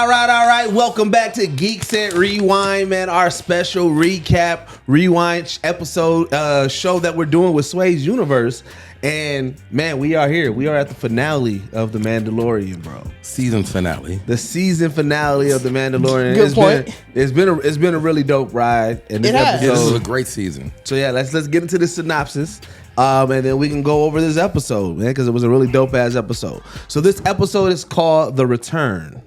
right. Welcome back to Geekset Rewind, man. Our special recap, rewind episode show that we're doing with Sway's Universe. And man, we are here. We are at the finale of The Mandalorian, bro. Season finale. The season finale of The Mandalorian. Good point. It's been a really dope ride. And this has. Yeah, this is a great season. So yeah, let's get into the synopsis. And then we can go over this episode, man, because it was a really dope ass episode. So this episode is called The Return.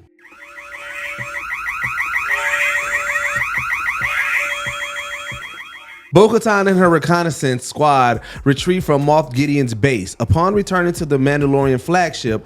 Bo-Katan and her reconnaissance squad retrieve from Moff Gideon's base. Upon returning to the Mandalorian flagship,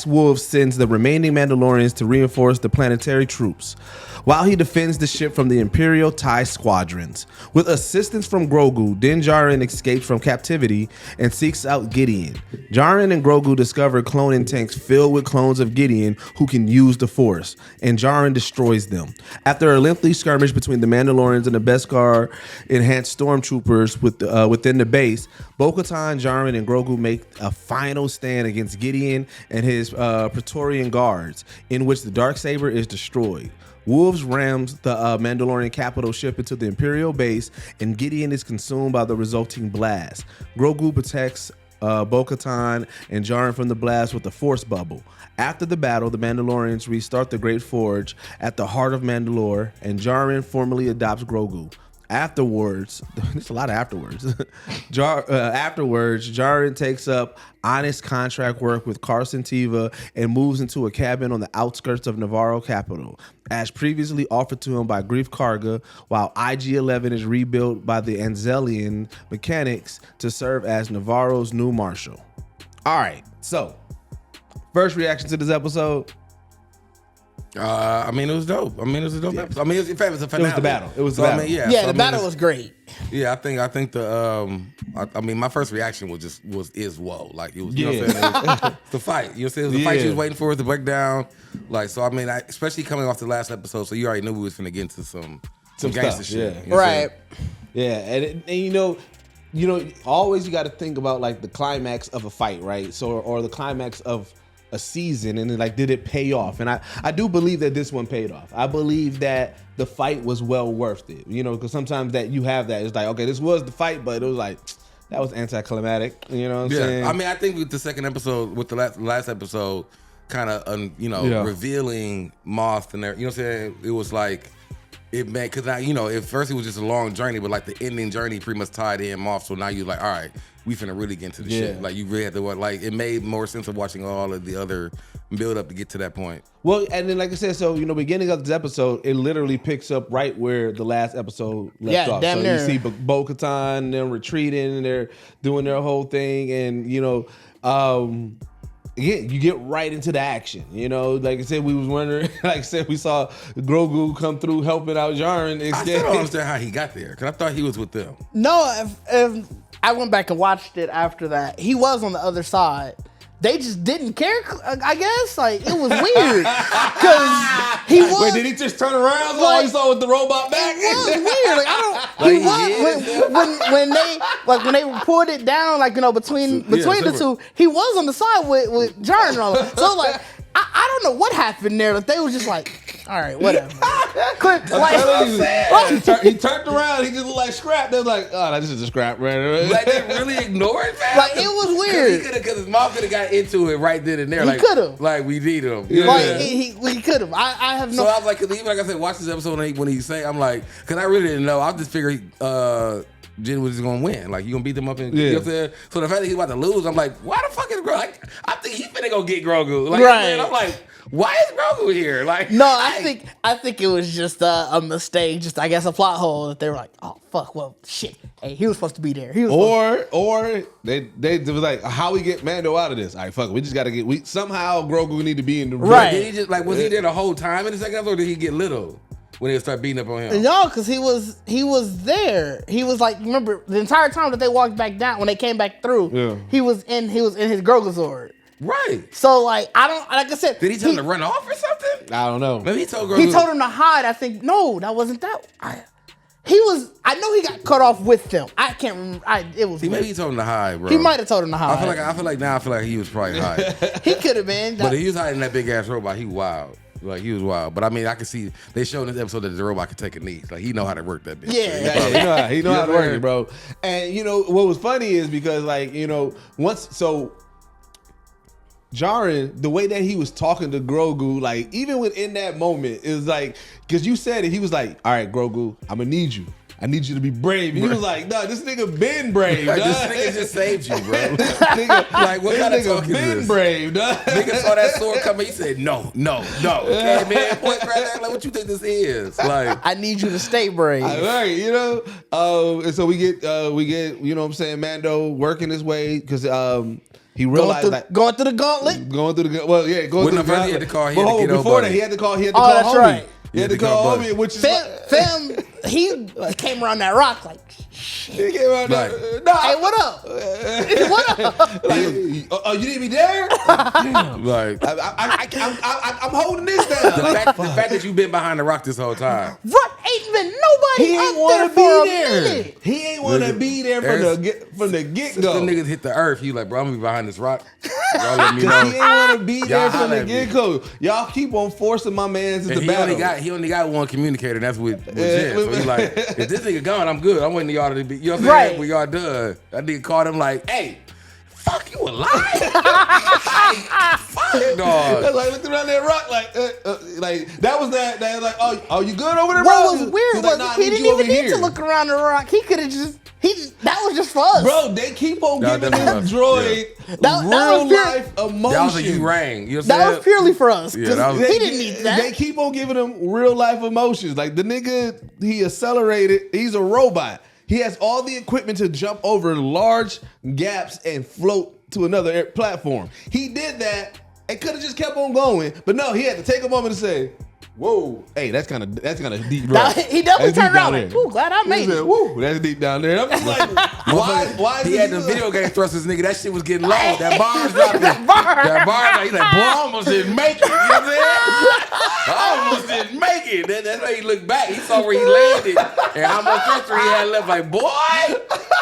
Woves sends the remaining Mandalorians to reinforce the planetary troops, while he defends the ship from the Imperial TIE squadrons. With assistance from Grogu, Djarin escapes from captivity and seeks out Gideon. Djarin and Grogu discover cloning tanks filled with clones of Gideon who can use the Force, and Djarin destroys them. After a lengthy skirmish between the Mandalorians and the beskar-enhanced stormtroopers within the base, Bo-Katan, Djarin, and Grogu make a final stand against Gideon and his Praetorian Guards, in which the Darksaber is destroyed. Woves rams the Mandalorian capital ship into the Imperial base, and Gideon is consumed by the resulting blast. Grogu protects Bo-Katan and Djarin from the blast with the Force bubble. After the battle, the Mandalorians restart the Great Forge at the heart of Mandalore, and Djarin formally adopts Grogu. Afterwards, there's a lot of afterwards. Afterwards, Djarin takes up honest contract work with Carson Teva and moves into a cabin on the outskirts of Nevarro capital, as previously offered to him by Greef Karga, while IG-11 is rebuilt by the Anzellan mechanics to serve as Nevarro's new marshal. All right, so first reaction to this episode. I mean, it was dope. I mean, it was a dope episode. I mean, in fact, it was a finale. It was the battle. It was the battle. I mean, the battle was great. Yeah, I think the I mean, my first reaction was whoa, like it was, you know what I'm saying? It was the fight. You know what I'm saying? It was the fight she was waiting for, the breakdown. Like, so I mean, especially coming off the last episode, so you already knew we was finna get into some gangster shit. Yeah. You know Right. Yeah, and you know, always you got to think about like the climax of a fight, right? So, or the climax of a season, and then like, did it pay off? And I do believe that this one paid off. I believe that the fight was well worth it, you know, because sometimes that you have that, it's like, okay, this was the fight, but it was like, that was anticlimactic, you know what I'm saying? I mean, I think with the second episode, with the last episode, kind of, revealing Moff and there, you know what I'm saying? It was like, it meant, because now, you know, at first it was just a long journey, but like the ending journey pretty much tied in Moff, so now you're like, all right, we finna really get into the shit. Like, you really have to, like, it made more sense of watching all of the other build up to get to that point. Well, and then like I said, so, you know, beginning of this episode, it literally picks up right where the last episode left off. Damn so near. you see Bo-Katan, them retreating, and they're doing their whole thing, and, you know, you get right into the action, you know. Like I said, we was wondering. Like I said, we saw Grogu come through helping out Djarin. I still don't understand how he got there, because I thought he was with them. No, if I went back and watched it after that, he was on the other side. They just didn't care, I guess. Like, it was weird. Because he was... Wait, did he just turn around? So all he saw was the robot back? It was weird. Like, I don't... when they pulled it down, like, you know, between the two, he was on the side with Djarin and all that. So, like, I don't know what happened there. Like, they was just like, all right, whatever. He turned around. He just looked like scrap. They was like, oh, this is a scrap, right? Like, they really ignored it, like, it was weird. Because his mom could have got into it right then and there. He could have. Like, we need him. Yeah. Like, he could have. I have no... So I was like, because even like I said, watch this episode when he say, I'm like, because I really didn't know. I just figured Jen was just gonna win. Like, you gonna beat them up, and you know what I'm saying? So the fact that he's about to lose, I'm like, why the fuck is Grogu? Like, I think he's finna go get Grogu. Like, right. I'm like, why is Grogu here? Like, no, I think it was just a mistake, just I guess a plot hole that they were like, oh fuck, well shit, hey, he was supposed to be there. He was or they was like, how we get Mando out of this? All right, fuck it, we just gotta get somehow Grogu need to be in the room. Right. Did he just like was he there the whole time in the second episode, or did he get little when they start beating up on him? No, because he was there. He was like, remember the entire time that they walked back down when they came back through. He was in his Grogazord. Right. So like like I said, did he tell him to run off or something? I don't know. Maybe he told Grogu. He told him to hide. I think no, that wasn't that. I know he got cut off with them. I can't remember. It was. Maybe he told him to hide, bro. He might have told him to hide. I feel like he was probably hiding. He could have been. But he was hiding that big ass robot. He wild. Like he was wild. But I mean, I can see they showed in this episode that the robot could take a knee. Like he know how to work that bitch. Yeah. He know how to work it, bro. And you know what was funny is because Djarin, the way that he was talking to Grogu, like even within that moment, it was like, because you said it, he was like, all right, Grogu, I'm gonna need you. I need you to be brave. And he was like, no, this nigga been brave, like, dog. this nigga just saved you, bro. Like, what kind of talk is this? Been brave, dog. Nigga saw that sword coming, he said, no. Okay, man, point right there, like, what you think this is? Like, I need you to stay brave. Right, you know? And so we get, you know what I'm saying, Mando working his way, because he realized going through the gauntlet? Going through the gauntlet. He had to call before that, he had to call that's homie. Right. He had to call homie, which is fam, he came around that rock like, he came around right. hey, what up? What up? Like, you need me there? Like, I'm holding this down. The fact that you've been behind the rock this whole time. Right, ain't been nobody He ain't want to be there. He ain't want to be there from the get Since go. the niggas hit the earth, he like, bro, I'm gonna be behind this rock. Y'all let me know. He ain't want to be there from the holla get go. Y'all keep on forcing my mans into battle. He only got one communicator, and that's with Jen. So he's like, if this nigga gone, I'm good. I'm waiting to y'all to be, you know what I'm saying? Right. When y'all done. That nigga called him like, hey, fuck you alive? Fuck, dog. Like looked around that rock, like that was that like, oh, you good over there, bro? What was weird was nah, he didn't even need to look around the rock. He could have just, that was just for us. Bro, they keep on giving this droid That real was life emotion. That was a you rang. You know what I'm That saying? was purely for us. Yeah, that was- He didn't need that. They keep on giving him real life emotions. Like the nigga, he accelerated. He's a robot. He has all the equipment to jump over large gaps and float to another platform. He did that and could have just kept on going, but no, he had to take a moment to say, "Whoa, hey, that's kind of deep." Right? He definitely turned around like, "Ooh, glad I made it." Woo, that's deep down there. I'm just like, why? He had the video game thrusters, nigga. That shit was getting low. That bar was dropping. That bar, he's like, boy, I almost didn't make it. You know what I'm saying? I almost didn't make it. That's why he looked back. He saw where he landed and how much thruster he had left. Like, boy,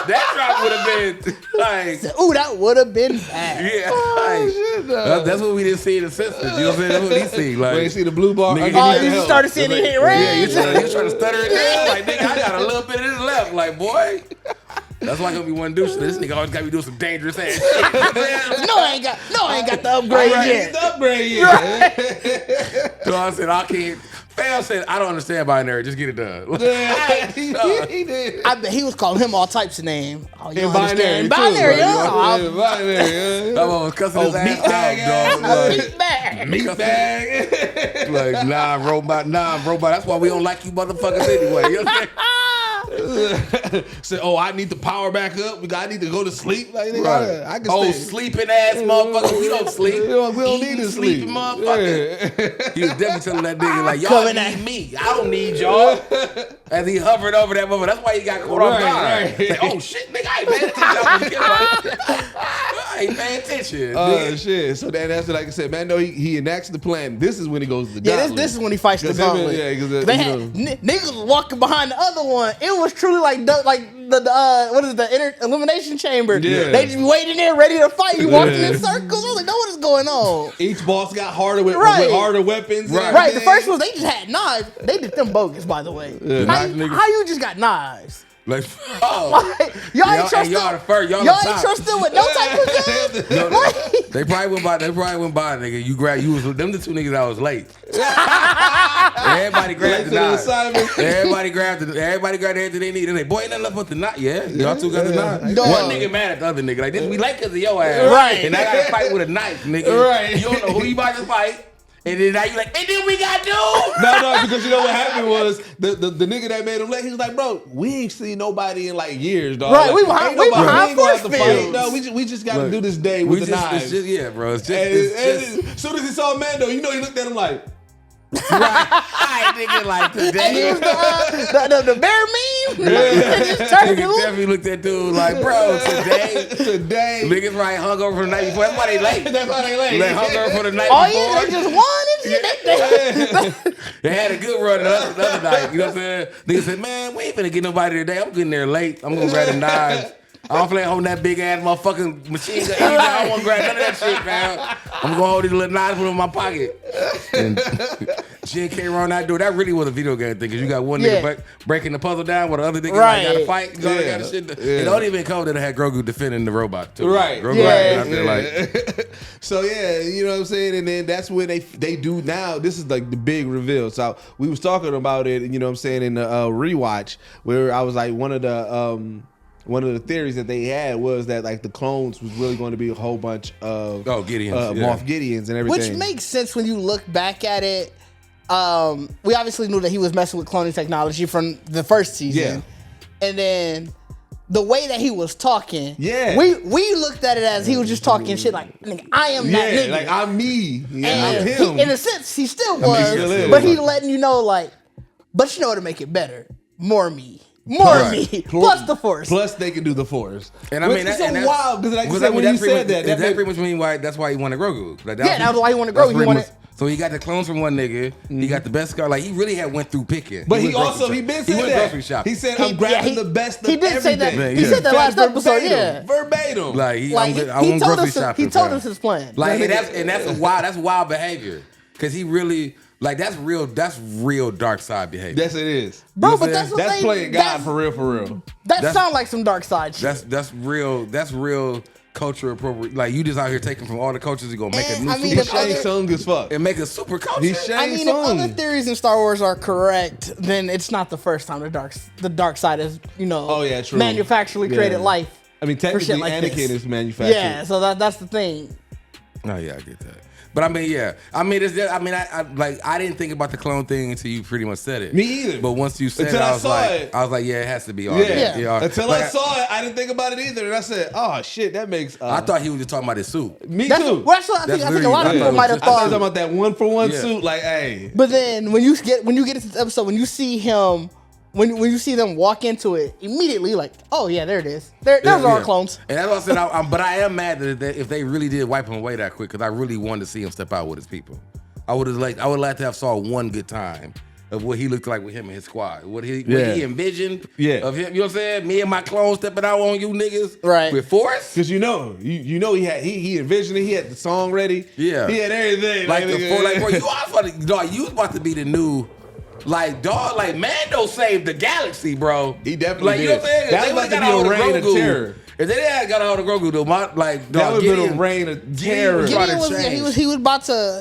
that drop would have been like, ooh, that would have been bad. Yeah, that's what we didn't see in the Simpsons. You know what I'm saying? That's what he see. Like, when you see the blue bar. Oh, you started seeing it hit red. Yeah, he was trying to stutter it down. Like, nigga, I got a little bit of this left. Like, boy. That's why I gonna be one douche. This nigga always gotta be doing some dangerous ass shit. No, I ain't got the upgrade yet. The upgrade yet. So I said, I can't. Fam said, I don't understand binary. Just get it done. He did. I bet he was calling him all types of names. Oh, you In binary, binary, too, yeah. Binary. That one was cussing his meat ass out, dog. Meat bag. Meat bag. Like, nah, robot. That's why we don't like you motherfuckers anyway. You know what I'm saying? Say, I need to power back up. I need to go to sleep. Like, Right. I can oh, stay. sleeping ass motherfucker. We don't sleep. We don't need to sleep. Sleeping motherfucker. Yeah. He was definitely telling that nigga, like, y'all need me. I don't need y'all. As he hovered over that motherfucker. That's why he got caught off guard. Right. Like, oh, shit, nigga, I ain't paying attention. I ain't paying attention. Oh, shit. So that's like I said, man, no, he enacts the plan. This is when he goes to the gauntlet. This is when he fights the gauntlet. They had niggas was walking behind the other one. It was truly like the what is it, the elimination chamber? Yeah. They just be waiting there, ready to fight. You walking in circles. I was like, no, what is going on? Each boss got harder with Right. harder weapons. Right. The first ones they just had knives. They did them bogus, by the way. Yeah. How you just got knives? Like, Y'all ain't trusting. Y'all the first. Y'all ain't trusting with no type of gun. What? They probably went by, nigga. You was them the two niggas that was late. Everybody grabbed the knife. Everybody grabbed everything they need. And they, boy, ain't nothing left but the knife. Yeah, y'all two got the knife. One nigga mad at the other nigga. Like, this we like because of your ass. Right. And I got to fight with a knife, nigga. Right. You don't know who you about to fight. And then now you like, and then we got dude. No, because you know what happened was the nigga that made him late. He was like, bro, we ain't seen nobody in like years, dog. Right, like, we behind force fields. No, we just got to do this day with the knives. It's just, yeah, bro. It's just. As soon as he saw Mando, you know, he looked at him like. I nigga like today. And he was the bear meme. Nigga definitely looked at dude like, bro, today, niggas right hung over for the night before. That's why they late. They hung over for the night before. Oh yeah, they just won and shit. They had a good run the other night. You know what I'm saying? Niggas said, man, we ain't finna get nobody today. I'm getting there late. I'm gonna grab them knives. I don't feel like holding that big ass motherfucking machine gun. I don't want to grab none of that shit, man. I'm gonna hold these little knives in my pocket. And Jen came around that door. That really was a video game thing, because you got one nigga breaking the puzzle down while the other nigga like, got to fight. You know, got shit. It don't even come that it had Grogu defending the robot too. Right. Grogu out there like. So yeah, you know what I'm saying? And then that's when they do now. This is like the big reveal. So we was talking about it, you know what I'm saying, in the rewatch, where I was like, one of the theories that they had was that like the clones was really going to be a whole bunch of Gideons, Moff Gideons and everything. Which makes sense when you look back at it. We obviously knew that he was messing with cloning technology from the first season. Yeah. And then the way that he was talking, we looked at it as he was just talking shit like, nigga, I am that nigga. Like I'm me. Yeah, I'm him. In a sense, he still was, but he letting you know like, but you know, to make it better, more me. More me, plus the Force. Plus they can do the Force. And I mean, that's so wild, because like you said, when you said that pretty much mean why that's why he wanted Grogu. Like, that was why he wanted Grogu. So he got the clones from one nigga. He got the best car. Like, he really had went through picking. But he been saying that. Grocery shopping. He said, I'm grabbing the best of everything. He did say that. He said that last episode, verbatim. Like, I went grocery shopping. He told us his plan. Like, and that's wild behavior. Because he really, like, that's real dark side behavior. Yes, it is. Bro, but that's playing God for real. That sounds like some dark side shit. That's real culture appropriate. Like, you just out here taking from all the cultures and gonna make a new He's Shang Tsung as fuck. And make a super culture. He's Shang Tsung. If other theories in Star Wars are correct, then it's not the first time the dark side has, true. manufacturally created life. I mean, technically like Anakin is manufactured. Yeah, so that's the thing. Oh yeah, I get that. But I mean, I didn't think about the clone thing until you pretty much said it. Me either. But once you said it, I was like, yeah, it has to be all Until I saw it, I didn't think about it either. And I said, oh shit, that makes. I thought he was just talking about his suit. Me too. Well, I think a lot of people might have thought. I was talking about that 1-for-1 suit. Like, hey. But then when you get into this episode, when you see him. When you see them walk into it, immediately like, oh yeah, there it is. There's our clones. And that's what I said. But I am mad that if they really did wipe him away that quick, because I really wanted to see him step out with his people. I would like to have saw one good time of what he looked like with him and his squad. What he envisioned of him. You know what I'm saying? Me and my clones stepping out on you niggas, right? With Force. Because you he envisioned it. He had the song ready. Yeah, he had everything. Bro, you was about to be the new. Like, dog, like, Mando saved the galaxy, bro. He definitely did. You know what I'm saying? That was about to be a reign of terror. If they didn't got a hold of Grogu, though, that would have been a reign of terror.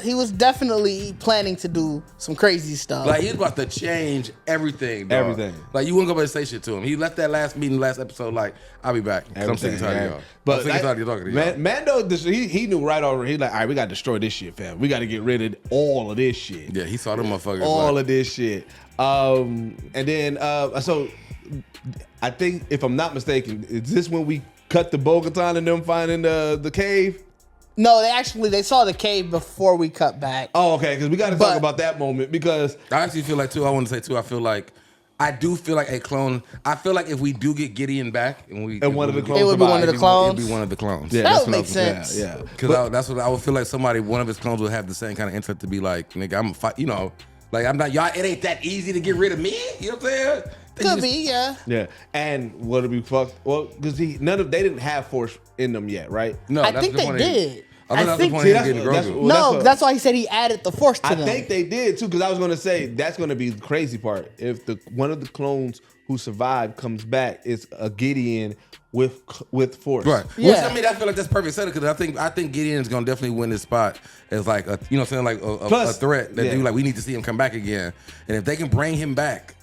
He was definitely planning to do some crazy stuff. Like, he was about to change everything, dog. Everything. Like, you wouldn't go back and say shit to him. He left that last episode like, I'll be back. I'm sick and tired of y'all. But I'm sick and tired of talking to y'all. Mando, he knew right over. He's like, all right, we got to destroy this shit, fam. We got to get rid of all of this shit. Yeah, he saw them motherfuckers. All of this shit. And then, so I think, if I'm not mistaken, is this when we cut the Bo-Katan and them finding the cave? No, they saw the cave before we cut back. Oh, okay, because we got to talk about that moment, because I actually feel like, too, I want to say, too, I do feel like a clone. I feel like if we do get Gideon back, one of the clones, it would be one of the clones. It'd be one of the clones. Yeah, that would make sense. Yeah, because that's what I would feel like. One of his clones would have the same kind of intellect to be like, nigga, I'm a fight. You know, like I'm not y'all. It ain't that easy to get rid of me. You know what I'm saying? Could be, yeah. Yeah, and what would be fucked? Well, because they didn't have Force in them yet, right? No, I think they did. That's why he said he added the Force to them. I think they did too, because I was going to say that's going to be the crazy part. If one of the clones who survived comes back, it's a Gideon with Force. Right. Yeah. Which, I mean, I feel like that's perfect setup, because I think Gideon's going to definitely win this spot as like a, you know what I'm saying, like a threat that do, like, we need to see him come back again. And if they can bring him back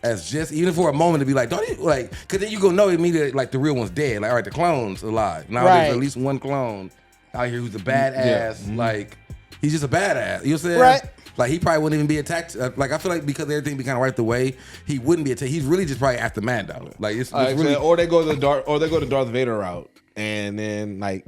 as just, even for a moment, to be like, don't you, like, because then you go know immediately, like, the real one's dead. Like, all right, the clone's alive. Now there's at least one clone out here who's a badass. Like, he's just a badass. You know what I'm saying? Right. Like, he probably wouldn't even be attacked. Like, I feel like because everything be kind of wiped away, he wouldn't be attacked. He's really just probably after Mando. Like, it's really, or they go the Darth Vader route, and then like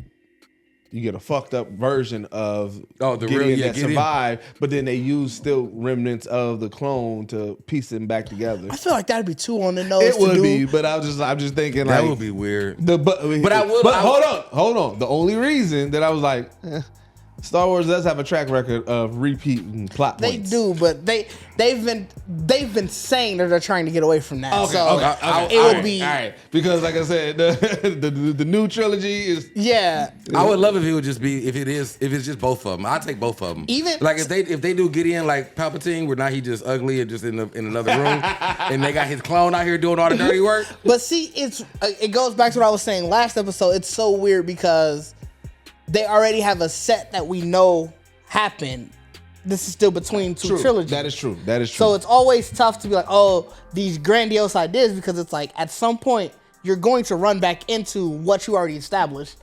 you get a fucked up version of Gideon that survived, but then they use still remnants of the clone to piece them back together. I feel like that'd be too on the nose. It would be, but I'm just thinking that like, would be weird. But hold on. The only reason that I was like, Star Wars does have a track record of repeating plot points. They do, but they've been saying that they're trying to get away from that. Okay. It would be all right, because like I said, the new trilogy is. Yeah, I would love if it would just be if it's just both of them. I'd take both of them. Even like if they do Gideon like Palpatine, where now he just ugly and just in another room, and they got his clone out here doing all the dirty work. But see, it goes back to what I was saying last episode. It's so weird because they already have a set that we know happened. This is still between two trilogies. That is true. So it's always tough to be like, oh, these grandiose ideas, because it's like at some point you're going to run back into what you already established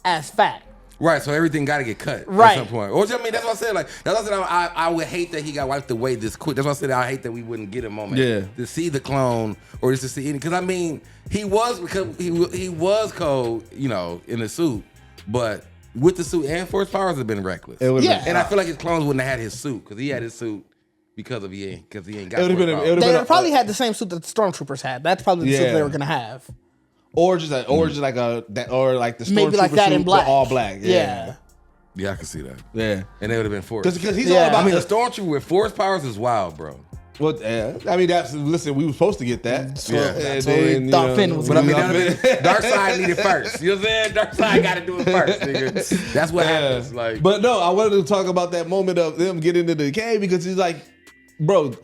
as fact. Right, so everything got to get cut right. at some point. Or, I mean, that's what I said. Like that's what I said. I would hate that he got wiped away this quick. That's what I said. I hate that we wouldn't get a moment to see the clone or just to see any. Because I mean, he was cold, in the suit, but with the suit and force powers have been reckless. And I feel like his clones wouldn't have had his suit because he had his suit because he ain't got. They would probably had the same suit that the stormtroopers had. That's probably the suit they were gonna have. Or just like the stormtroopers maybe like that in black, all black. Yeah, I can see that. Yeah, and they would have been forced because he's all about. I mean, the stormtrooper with force powers is wild, bro. Well, I mean, listen, we were supposed to get that. Thought Finn was. But I mean, Darkseid needed first. You know what I'm saying? Darkseid got to do it first, nigga. That's what happens. Like, but no, I wanted to talk about that moment of them getting into the cave because he's like, bro,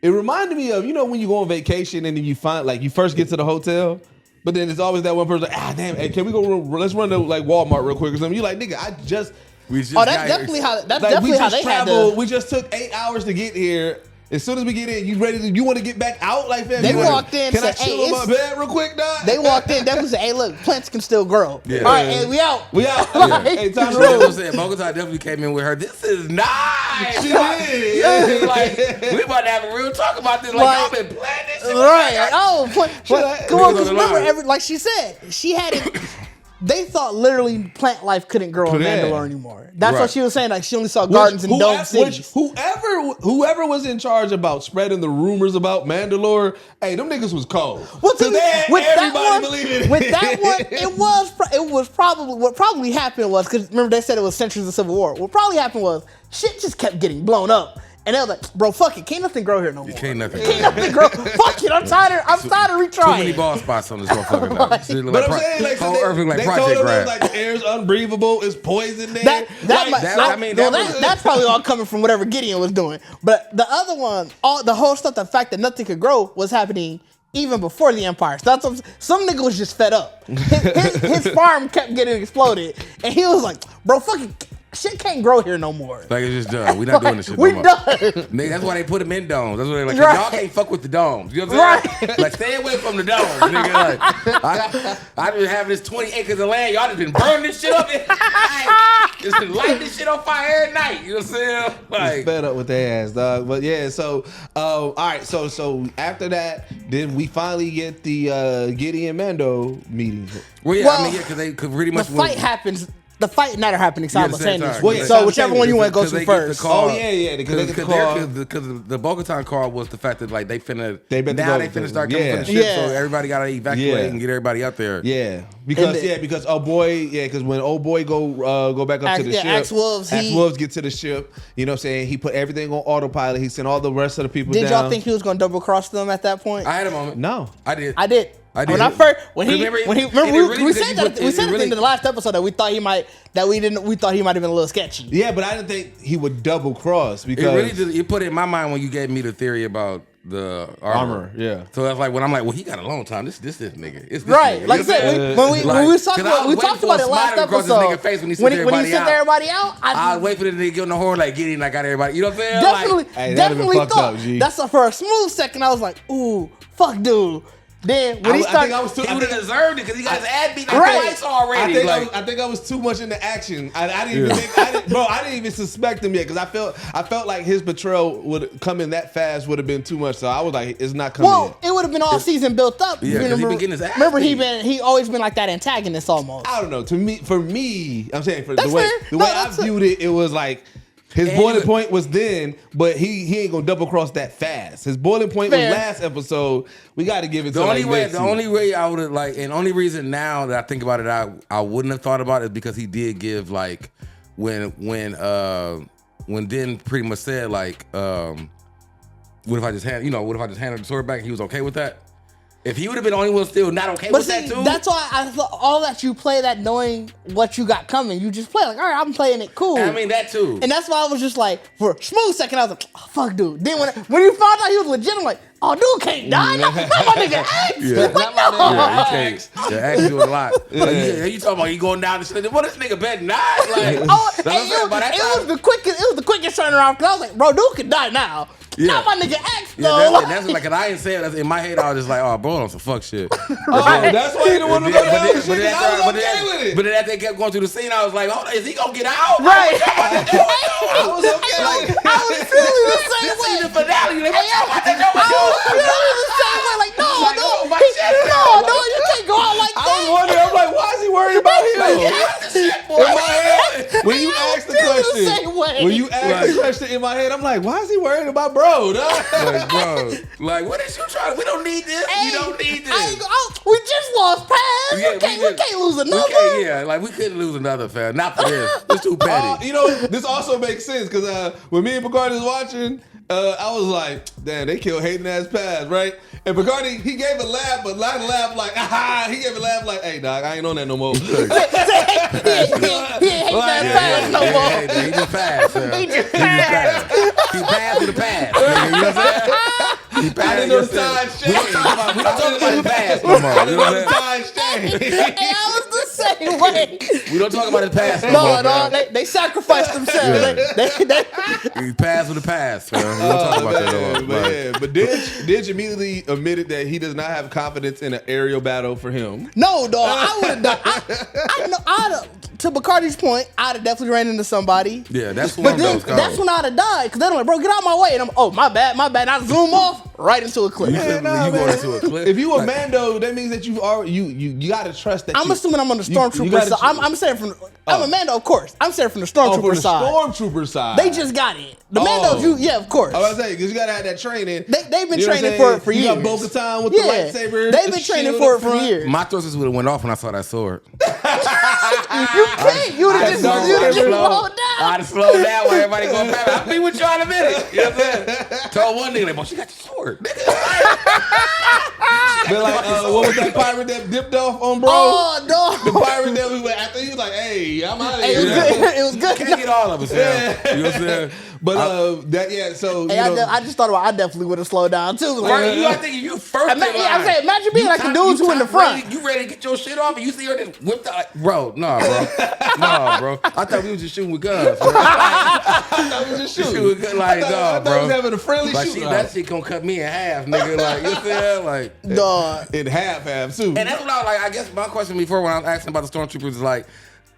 it reminded me of when you go on vacation and then you find like you first get to the hotel. But then there's always that one person like, damn, hey, can we go? Let's run to like Walmart real quick or something. You like, nigga, that's definitely how. That's like, definitely how they traveled. We just took 8 hours to get here. As soon as we get in, you want to get back out like that? They walked in. Can I chill on my bed real quick, dog? They walked in. Definitely said, "Hey, look, plants can still grow." Yeah. All right, hey, we out. Hey, time to roll. Bo-Katan definitely came in with her. This is nice. She did. Like we about to have a real talk about this. Like y'all been planning this shit. Right. Come on. Because remember, like she said, she had it. They thought literally plant life couldn't grow on Mandalore anymore. That's what she was saying. Like she only saw gardens and dome cities. Whoever was in charge about spreading the rumors about Mandalore, hey, them niggas was cold. With everybody believing it. With that one, it was probably what probably happened was because remember they said it was centuries of civil war. What probably happened was shit just kept getting blown up. And they was like, bro, fuck it. Can't nothing grow here no more. Can't nothing grow. Fuck it. I'm tired of retrying. Too many ball spots on this motherfucker now. But I'm saying, like, whole earth look like they project told them, grab. like, the air's unbreathable. It's poison there. That's probably all coming from whatever Gideon was doing. But the other one, the whole stuff, the fact that nothing could grow was happening even before the Empire. So that's what, some nigga was just fed up. His farm kept getting exploded. And he was like, bro, fucking shit can't grow here no more. Like it's just done. We not doing this shit no more. Done. Nigga, that's why they put them in domes. That's why they're like, y'all can't fuck with the domes. You know what I'm saying? Like, stay away from the domes, nigga. Like, I been having this 20 acres of land. Y'all just been burning this shit up. Just been lighting this shit on fire every night. You know what I'm saying? Like, fed up with their ass, dog. But yeah, so all right, so after that, then we finally get the Gideon Mando meeting. Well, I mean, because they could pretty much the fight happens. The fight never happening simultaneously. So whichever one you want to go to first. Because the Bo-Katan call was the fact that like they finna start coming from the ship, so everybody gotta evacuate and get everybody out there. Yeah, because when old boy go back up to the ship, Axe Wolves get to the ship. You know what I'm saying? He put everything on autopilot. He sent all the rest of the people down. Did y'all think he was gonna double cross them at that point? I had a moment. No, I did. When I first, we said that at the end of the last episode that we thought he might have been a little sketchy. Yeah, but I didn't think he would double cross because you put it in my mind when you gave me the theory about the armor. Yeah. So that's like when I'm like, well, he got a long time. This nigga. It's this right. nigga. Like I said, when we talked about it last episode. When he sent everybody out, I was waiting for the nigga to get on the horn like Gideon. I got everybody. You know what I'm saying? Definitely thought. That's for a smooth second. I was like, ooh, fuck, dude. Then when he started, he would have deserved it because he got his ass beat twice already. I think I was too much into action. I didn't even think, I didn't even suspect him yet because I felt like his betrayal would come in that fast would have been too much. So I was like, it's not coming. Well, it would have been all season built up. Yeah, because he been getting his ass. Remember, he always been like that antagonist almost. I don't know. For me, I'm saying the way I viewed it, it was like. His boiling point was then, but he ain't gonna double cross that fast. His boiling point was last episode. We got to give it to him. The only way I would have and only reason now that I think about it, I wouldn't have thought about it because he did give like when Din pretty much said like, what if I just handed the sword back and he was okay with that? If he would have been the only one still not okay with that too. That's why I thought all that you play that knowing what you got coming. You just play like, all right, I'm playing it cool. I mean that too. And that's why I was just like, for a smooth second, I was like, oh, fuck, dude. Then when you found out he was legit, I'm like, oh, dude can't die. Not my nigga X. Yeah. Like, no. Yeah, he can't. Yeah, X doing a lot. Like, you talking about he going down the street? What this nigga better not? Like, It was the quickest turnaround because I was like, bro, dude can die now. Yeah. Not my nigga X though. Yeah, that's like, cause I ain't saying that in my head. I was just like, oh, bro, on some fuck shit. That's why you don't want to go down the shit. I was okay with it. But then after they kept going through the scene, I was like, hold on, is he gonna get out? Right. I was okay with it. I was feeling the same This way. is the finale. Like, I was feeling the same way. Like, no, you can't go out like I that. was wondering, I'm like, why is he worried about him? In my head, when you asked the question in my head, I'm like, why is he worried about bro? Like, bro, like, what is you trying to? We don't need this. Hey, we don't need this. We just lost pass. Yeah, we can't lose another. Like we couldn't lose another, fam. Not for this. It's too petty. This also makes sense because when me and Bacardi was watching, I was like, damn, they killed Hayden ass pass, right? And Bacardi, he gave a laugh, but not a laugh like, aha. He gave a laugh like, hey, dog, I ain't on that no more. He ain't pass no more. He just passed. He just passed. He passed with a pass. You know what I'm saying? He passed. I didn't know the signs changed. We don't talk about his past no more. You know what I'm saying? Hey, I was the same way. We don't talk about his past no more. No, they sacrificed themselves. Yeah. He passed with a pass. We don't talk about that no more. But Didge immediately admitted that he does not have confidence in an aerial battle for him. No, dog. I would have done. I'd have. To Bacardi's point, I'd have definitely ran into somebody. Yeah, that's one of those. That's when I'd have died because they're like, bro, get out my way, and I'm, my bad. I zoom off right into a cliff. You going into a cliff? If you a Mando, that means that you gotta trust that. I'm assuming I'm on the stormtrooper side. I'm saying I'm a Mando, of course. I'm saying from the stormtrooper side. Stormtrooper side. They just got it. The Mandos, yeah, of course. I was gonna say because you gotta have that training. They've been training for years. You got Bo-Katan with the lightsaber. They've been training for it for years. My thrusters would have went off when I saw that sword. You can't. You would have just slowed down. I'd have slowed down while everybody going past. I'll be with y'all in a minute. You know what I'm saying? Told one nigga, like, boy, she got your sword. But like, what was that pirate that dipped off on bro? Oh, no. The pirate that we went after, he was like, hey, I'm out of here. It was good. Can't get all of us, yeah. You know what I'm saying? But I just thought about I definitely would have slowed down too. Right, you are thinking you first. I'm saying, imagine being like the dudes who in the front. You ready to get your shit off and you see her just whipped out like, bro. I thought we was just shooting with guns. Bro. I thought we was just shooting with guns. Like, no, bro. I thought we was having a friendly shoot. That shit gonna cut me in half, nigga. Like, you know what I'm saying? Like, dog. In half too. And that's what I was like. I guess my question before when I was asking about the stormtroopers is like,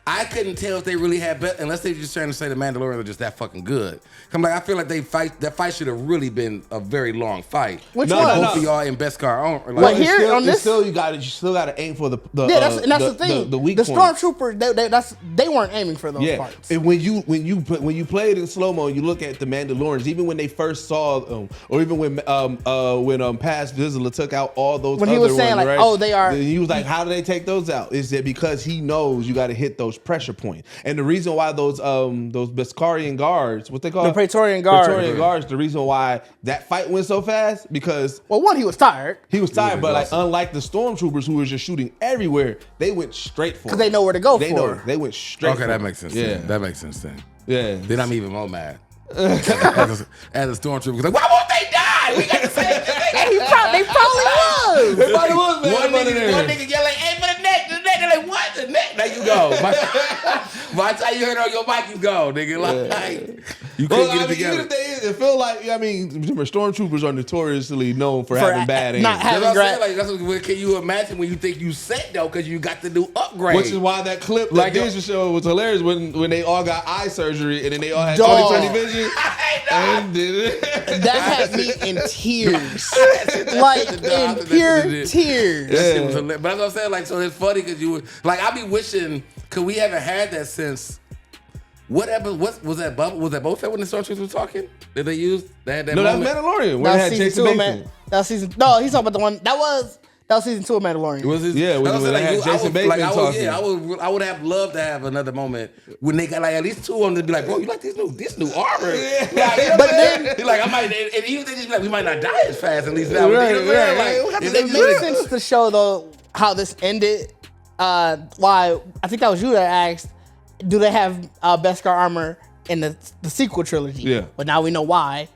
I couldn't tell if they really had bet unless they were just trying to say the Mandalorians are just that fucking good. I'm like, I feel like that fight should have really been a very long fight. Which one? Both of y'all in beskar. Like here on this, you still got to aim for the that's the thing. The weak the points. Stormtroopers, they weren't aiming for those parts. And when you play it in slow mo, and you look at the Mandalorians, even when they first saw them, or even when Paz Vizsla took out all those. When other he was saying ones, like, right? oh, they are. He was like, how do they take those out? Is it because he knows you got to hit those pressure points? And the reason why those Bacardi Guards, what they call the Praetorian Guards, the reason why that fight went so fast because he was tired. But like unlike the stormtroopers who were just shooting everywhere, they went straight for it. Because they know where to go They went straight. Okay, that makes sense. Yeah, that makes sense then. Yeah. Then I'm even more mad. as a stormtrooper, like, why won't they die? We got the same thing. They probably was. They probably was, man. One nigga yelling, "Hey, for the neck, the neck!" They're like, "What? The neck?" There you go. By the time you heard it on your mic, you go, nigga. Like, you couldn't get it together. Even if it feel like, remember, stormtroopers are notoriously known for having bad aim. Not having can you imagine when you think you set though, because you got the new upgrade? Which is why that clip that Didge showed was hilarious when they all got eye surgery and then they all had 20/20 vision. That had me in tears, like in pure tears. That shit was hilarious. But that's what I'm saying. Like, so it's funny because you were like, I be wishing, because we haven't had that since. Whatever, what was that? Was that Boba Fett when the stormtroopers were talking? Did they use? They had that. No, moment? That was Mandalorian. That was season 2, man. That was season. No, he's talking about the one that was. That was season 2 of Mandalorian. Was his, Yeah, when they had Jason Bateman talking. I would have loved to have another moment when they got like at least 2 of them to be like, bro, you like this new armor? Yeah. Like, But then, like I might, and even if they just be like, we might not die as fast at least now. Right, You know what I'm saying? right. Like, if It makes sense to show though how this ended. Why I think that was you that asked, do they have beskar armor in the sequel trilogy? Yeah. Oh, But now we know why.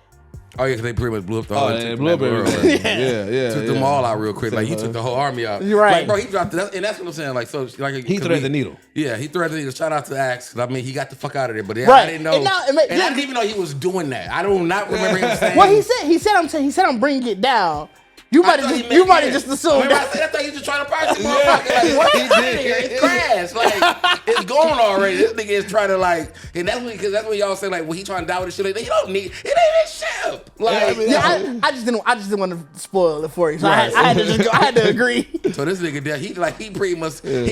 Oh yeah, because they pretty much blew up the whole. they blew up everything. Yeah. Took them all out real quick. Like he took the whole army out. You're right. Like, bro, he dropped it, and that's what I'm saying. Like so, like He threaded the needle. Yeah, he threaded the needle. Shout out to Axe. I mean, he got the fuck out of there. But yeah, Right. I didn't know. And now- and I didn't even know he was doing that. I do not remember him saying. Well, he said I'm bringing it down. You might have just assumed Remember I that. said I thought he was just trying to party the motherfucker. Like, what? He did. It's crash. Like, it's gone already. This nigga is trying to like, and that's when y'all say like, well, he trying to die with his shit. Like, you don't need it. Ain't his ship. Like, I just didn't want to spoil it for you. So I had to just go. I had to agree. so this nigga, he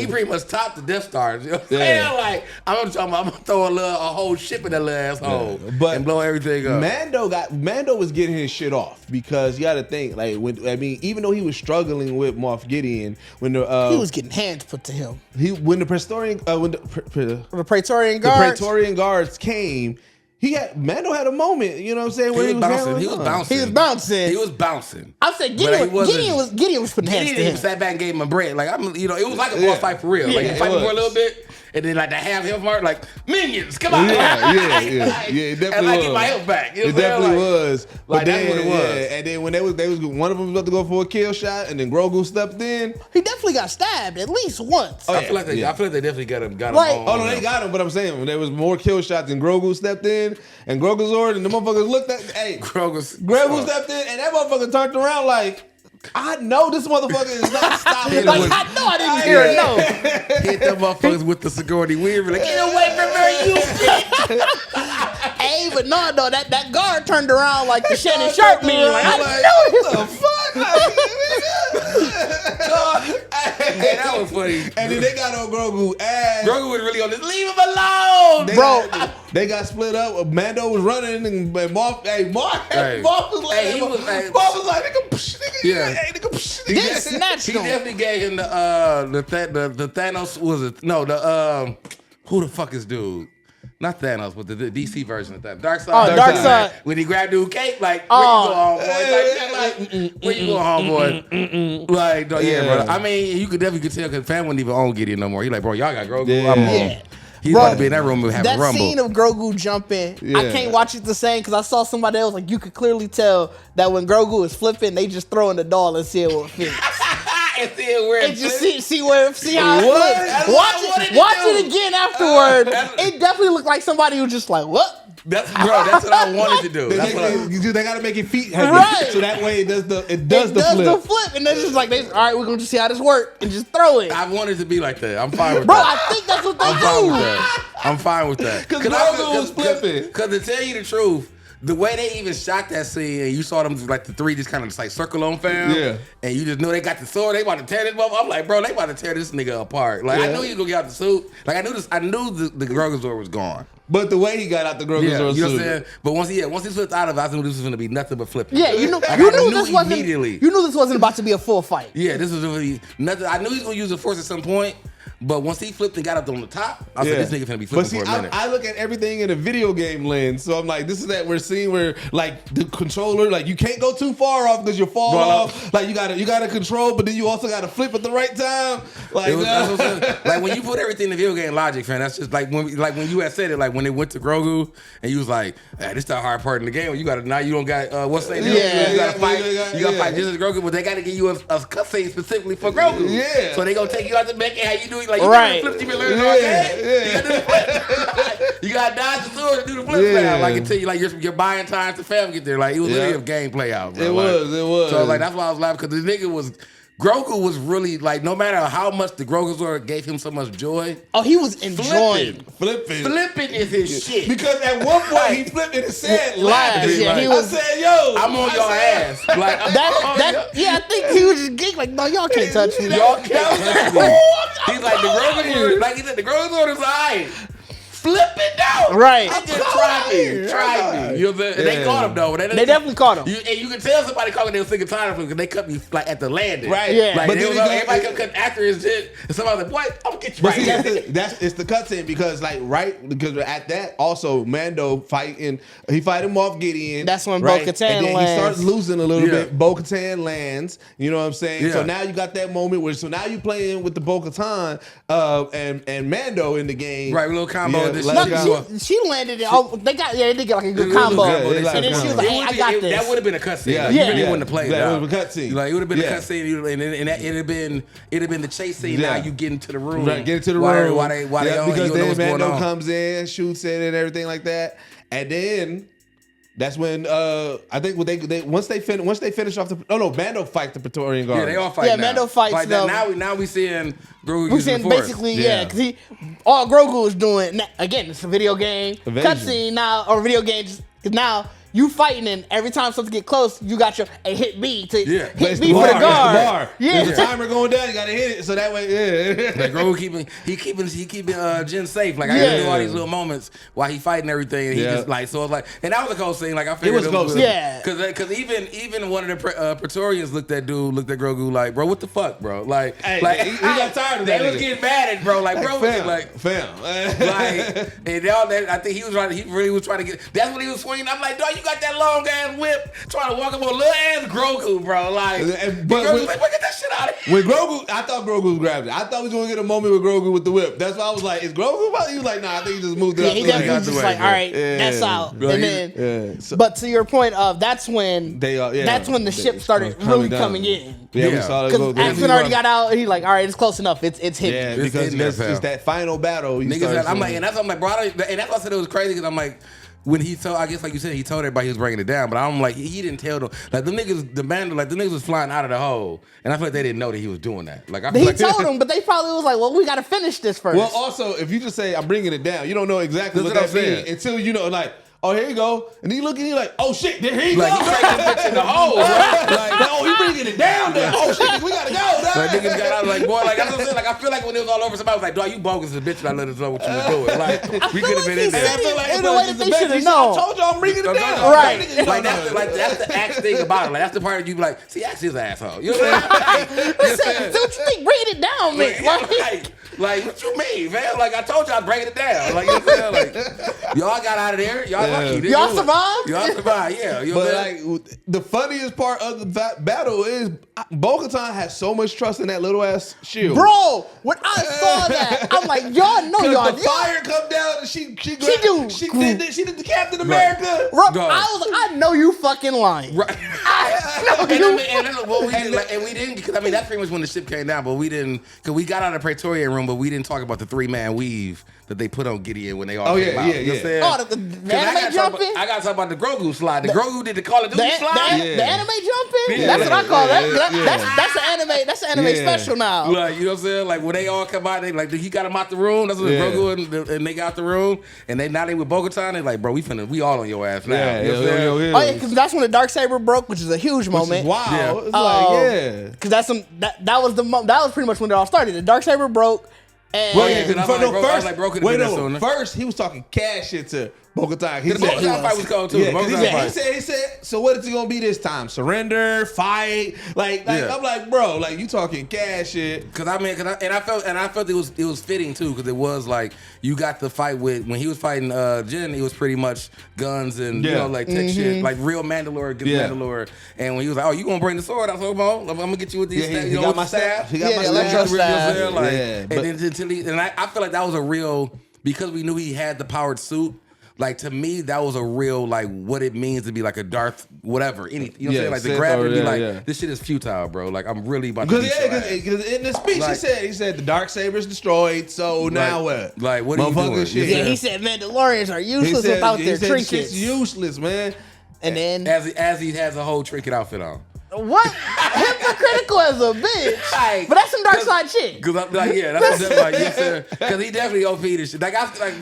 pretty much topped the Death Star. You know what I'm saying? Like, I'm gonna throw a whole ship in that little asshole and blow everything up. Mando was getting his shit off because you got to think like even though he was struggling with Moff Gideon when the He was getting hands put to him. when the Praetorian The Praetorian Guards. Praetorian Guards came, Mando had a moment, you know what I'm saying, where He was bouncing. handling He was on. bouncing. He was bouncing. I said Gideon was putting hands to Gideon him. sat back and gave him a bread. Like it was like a boss fight for real. Like you fight for a little bit, and then like the half health mark, like minions, come on. Yeah, it definitely and I was. get my health back. You know It what I'm saying? definitely was. But that's what it was. Yeah, and then when they was one of them was about to go for a kill shot, and then Grogu stepped in. He definitely got stabbed at least once. I feel like they definitely got him. Like- home. Oh no, they got him. But I'm saying when there was more kill shots, and Grogu stepped in, and Grogu's order, and the motherfuckers looked at, Grogu stepped in, and that motherfucker turned around like, I know this motherfucker is not stopping. Like, I know I didn't hear it. No. Hit them motherfuckers with the security weaver. Like, get away from her, you bitch. Hey, but no, that guard turned around like the Shannon Sharp meme. Like, I know this. Hey, that was funny. And then they got on Grogu ass. Grogu was really on this. Leave him alone, They got split up. Mando was running, and Moff was like, This snatched he him. definitely gave him the Thanos. Was it? No, who the fuck is dude? Not Thanos, but the DC version of that. Darksaber. Oh, Darksaber. When he grabbed dude cape, like, where you going, homeboy? Where you going, homeboy? Like, bro. I mean, you could definitely tell because Fan wouldn't even own Gideon no more. He like, bro, y'all got Grogu. Yeah. I'm on. Yeah. He's about to be in that room and have a That rumble. scene of Grogu jumping, I can't watch it the same because I saw somebody else, like, you could clearly tell that when Grogu is flipping, they just throw in the doll and see it will fit. And see where And just see how it flips. Watch it again afterward. It definitely looked like somebody who just like, what? That's what I wanted to do. They gotta make it feet heavy, Right. so that way it does the flip. And they're just like, all right, we're gonna just see how this works and just throw it. I wanted to be like that. I'm fine with Bro, that. I think that's what they I'm fine with do. that. I'm fine with that. Because Grogu was flipping. Because to tell you the truth, the way they even shot that scene, and you saw them like the three just kind of just like circle on fam. Yeah. And you just know they got the sword. They about to tear this motherfucker. I'm like, bro, they about to tear this nigga apart. Like I knew he was gonna get out the suit. Like I knew the Grogu sword was gone. But the way he got out the Grogu Yeah, sword you know suit. what I'm saying? But once he flipped out of it, I knew this was gonna be nothing but flipping. Yeah, you knew immediately. You knew this wasn't about to be a full fight. Yeah, this was really nothing. I knew he was gonna use the force at some point, but once he flipped and got up on the top, I said, "This nigga finna be flipping for a minute." I look at everything in a video game lens, so I'm like, this is that we're seeing where like the controller, like you can't go too far off because you fall off. Like you gotta control, but then you also gotta flip at the right time. Like that's what I'm saying. Like when you put everything in the video game logic, fan, that's just like when you had said it, like when it went to Grogu and you was like, this is the hard part in the game. You don't got what's the name? You gotta fight just as Grogu, but they gotta give you a cutscene specifically for Grogu. Yeah. So they gonna take you out the back and how you do it. Like Right. you been learning all day. You gotta do the flip. You gotta dodge the sword and do the flip now. Like until you like you're buying time to fam get there. Like it was really a gameplay out, bro. It was. So like that's why I was laughing because the nigga Grogu was really like no matter how much the Grogu sword gave him so much joy. Oh, he was enjoying. Flipping is his shit. Because at one point he flipped and said, laughing. Yeah, I said, yo, I'm on your ass. Like I think he was just geek like, no, y'all can't touch me. Y'all can't touch me. He's like the Grogu sword. Like he said, the Grogu sword is alright. flipping down. Right. They just tried me. You know what I'm saying? And they caught him though. They definitely caught him. And you can tell somebody caught him. They were sick and tired of him because they cut me like at the landing. Right. Yeah. Like But they then was he like, everybody kept cutting after his shit. And somebody was like, "Boy, I'm gonna get you But right." see, it's the cutscene because because at that also Mando fighting Moff Gideon. That's when right? Bo-Katan and then lands. he starts losing a little Yeah. bit. Bo-Katan lands. You know what I'm saying? Yeah. So now you got that moment where now you playing with the Bo-Katan and Mando in the game. Right, little combo. Yeah, of this let's shit. go. She landed it. Oh, they did get like a good combo. good. And then she was like, "Hey, I got this." That would have been a cutscene. Yeah, Like, you yeah. really wouldn't have played That that. would have been a cutscene. Like it would have been Yeah. a cutscene, and it'd have been the chase scene. Yeah. Now you get into the room, Right, get into the why room. they on, because you don't know then what's going Mando on. comes in, shoots it, and everything like that. And then that's when I think once they finish off Mando fight the Praetorian Guards. Yeah, they all fight. Yeah, now. Mando fights Like them. Now we seeing Grogu We're using saying the Force. basically, Yeah. because all Grogu is doing, again, it's a video game Evasion. cutscene now, or video games, because now you fighting, and every time something get close, you got your hit B to Yeah. hit It's B the for the bar, guard. it's the bar. Yeah. There's a timer going down. You gotta hit it so that way. Yeah. Like Grogu keeping Jen safe. Like I Yeah. gotta do all these little moments while he fighting everything, and he Yeah. just like so it's like, and that was a cool scene. Like I figured was a cool scene. Yeah. because even one of the Praetorians looked at Grogu like, bro, what the fuck, bro? Like Hey, like he got tired of that They was nigga. getting mad at bro, like bro, was like. fam. Like and all that, I think he really was trying to get. That's when he was swinging. I'm like, dog, you got that long ass whip, trying to walk up on little ass Grogu, bro. Like, But Grogu's like, get that shit out of here. When Grogu, I thought Grogu grabbed it. I thought we was gonna get a moment with Grogu with the whip. That's why I was like, "Is Grogu about?" He was like, "Nah, I think he just moved it Yeah, up." he the definitely lane. was just like, all right, Yeah. that's out. Right. And then, Yeah. So- but to your point of, that's when that's when the ship started really down. coming in. Yeah, we Yeah. saw that. Because Axman already got out, and he's like, all right, it's close enough. It's hit. Yeah, It's because in there, it's fam. that final battle. Niggas, I'm like, and that's what I'm like, bro. And that's why I said it was crazy because I'm like, when he told, I guess like you said, he told everybody he was bringing it down, but I'm like, he didn't tell them. Like the niggas, the niggas was flying out of the hole, and I feel like they didn't know that he was doing that. Like I feel He like told them, but they probably was like, well, we got to finish this first. Well, also, if you just say I'm bringing it down, you don't know exactly That's what what that I'm means saying. until you know, like, oh, here you go, and you look and you like, oh shit, there he Like go. he taking this bitch in the hole, bro. Like, oh, he bringing it down there. Oh shit, we gotta go. Like niggas got out like, boy, like that's what I'm saying. Like I feel like when it was all over, somebody was like, dog, you bogus as a bitch, and I let us know what you were doing. Like we could have been in he there. said I feel like in it a was way just that a they bet. should have He said, I known. told y'all I'm bringing it down. Right. Like that's the axe thing about it. Like that's the part that you be like, see, Axe is an asshole. You know what I'm saying? Listen, what you think bringing it down, man? Like what you mean, man? Like I told you I'd break it down. Like you know what I'm saying? Like y'all got out of there. Y'all lucky. Y'all survived? Y'all survived. Yeah. You know what I'm But saying? like the funniest part of the battle is Bo-Katan has so much trust in that little ass shield. Bro, when I saw that, I'm like, y'all know y'all. The fire come down and she did the Captain Right. America. Bro, Dog. I was like, I know you fucking lying. Right. I know And, you. we didn't because I mean that's pretty much when the ship came down, but we didn't because we got out of the Praetorian room, but we didn't talk about the 3-man weave that they put on Gideon when they all came out. You know what I'm saying? Oh, the 'Cause anime jumping? I got to talk about the Grogu slide. The Grogu did the Call of Duty slide. The anime jumping? Yeah. That's what I call that. Yeah. That's an anime special now. Like, you know what I'm saying? Like when they all come out, they like he got him out the room. That's when Grogu and they got out the room, and now they with Bo-Katan. They like, bro, we all on your ass now. Yeah, you know what I'm saying? Oh yeah, because that's when the Darksaber broke, which is a huge moment. Wow. Yeah. It's like, Because that was pretty much when it all started. The Darksaber broke, and Well, yeah, 'cause I was like, bro, could've wait, been there no. sooner. First, he was talking cash shit to Bo-Katan. He The Bo-Katan fight was cold too. Yeah, The 'cause Bo-Katan fight. he said, so what is it gonna be this time? Surrender, fight, like Yeah. I'm like, bro, like you talking cash shit. Cause I felt it was fitting too, because it was like you got the fight with when he was fighting Jin, it was pretty much guns and you know like tech shit, like real Mandalore against Mandalore. And when he was like, oh, you gonna bring the sword? I was like, I'm gonna get you with these. Yeah, he you know, got with my the staff. staff. He got my electro staff. You know what I'm staff. saying? Like, Yeah, and I feel like that was a real, because we knew he had the powered suit. Like to me, that was a real like what it means to be like a Darth whatever anything. You know what I'm saying? Like to Sith grab it and be or- like, this shit is futile, bro. Like I'm really about to. Because in the speech Like- he said the Darksaber is destroyed. So now what? Like what are you Motherfucker doing? shit. yeah, he said Mandalorians are useless without their trinkets. Shit's useless, man. And then As he has a whole trinket outfit on. what? Hypocritical as a bitch. Like, But that's some dark side shit. Cause I'm like, yeah, that's what like, yes sir. Cause he definitely OP'd this shit.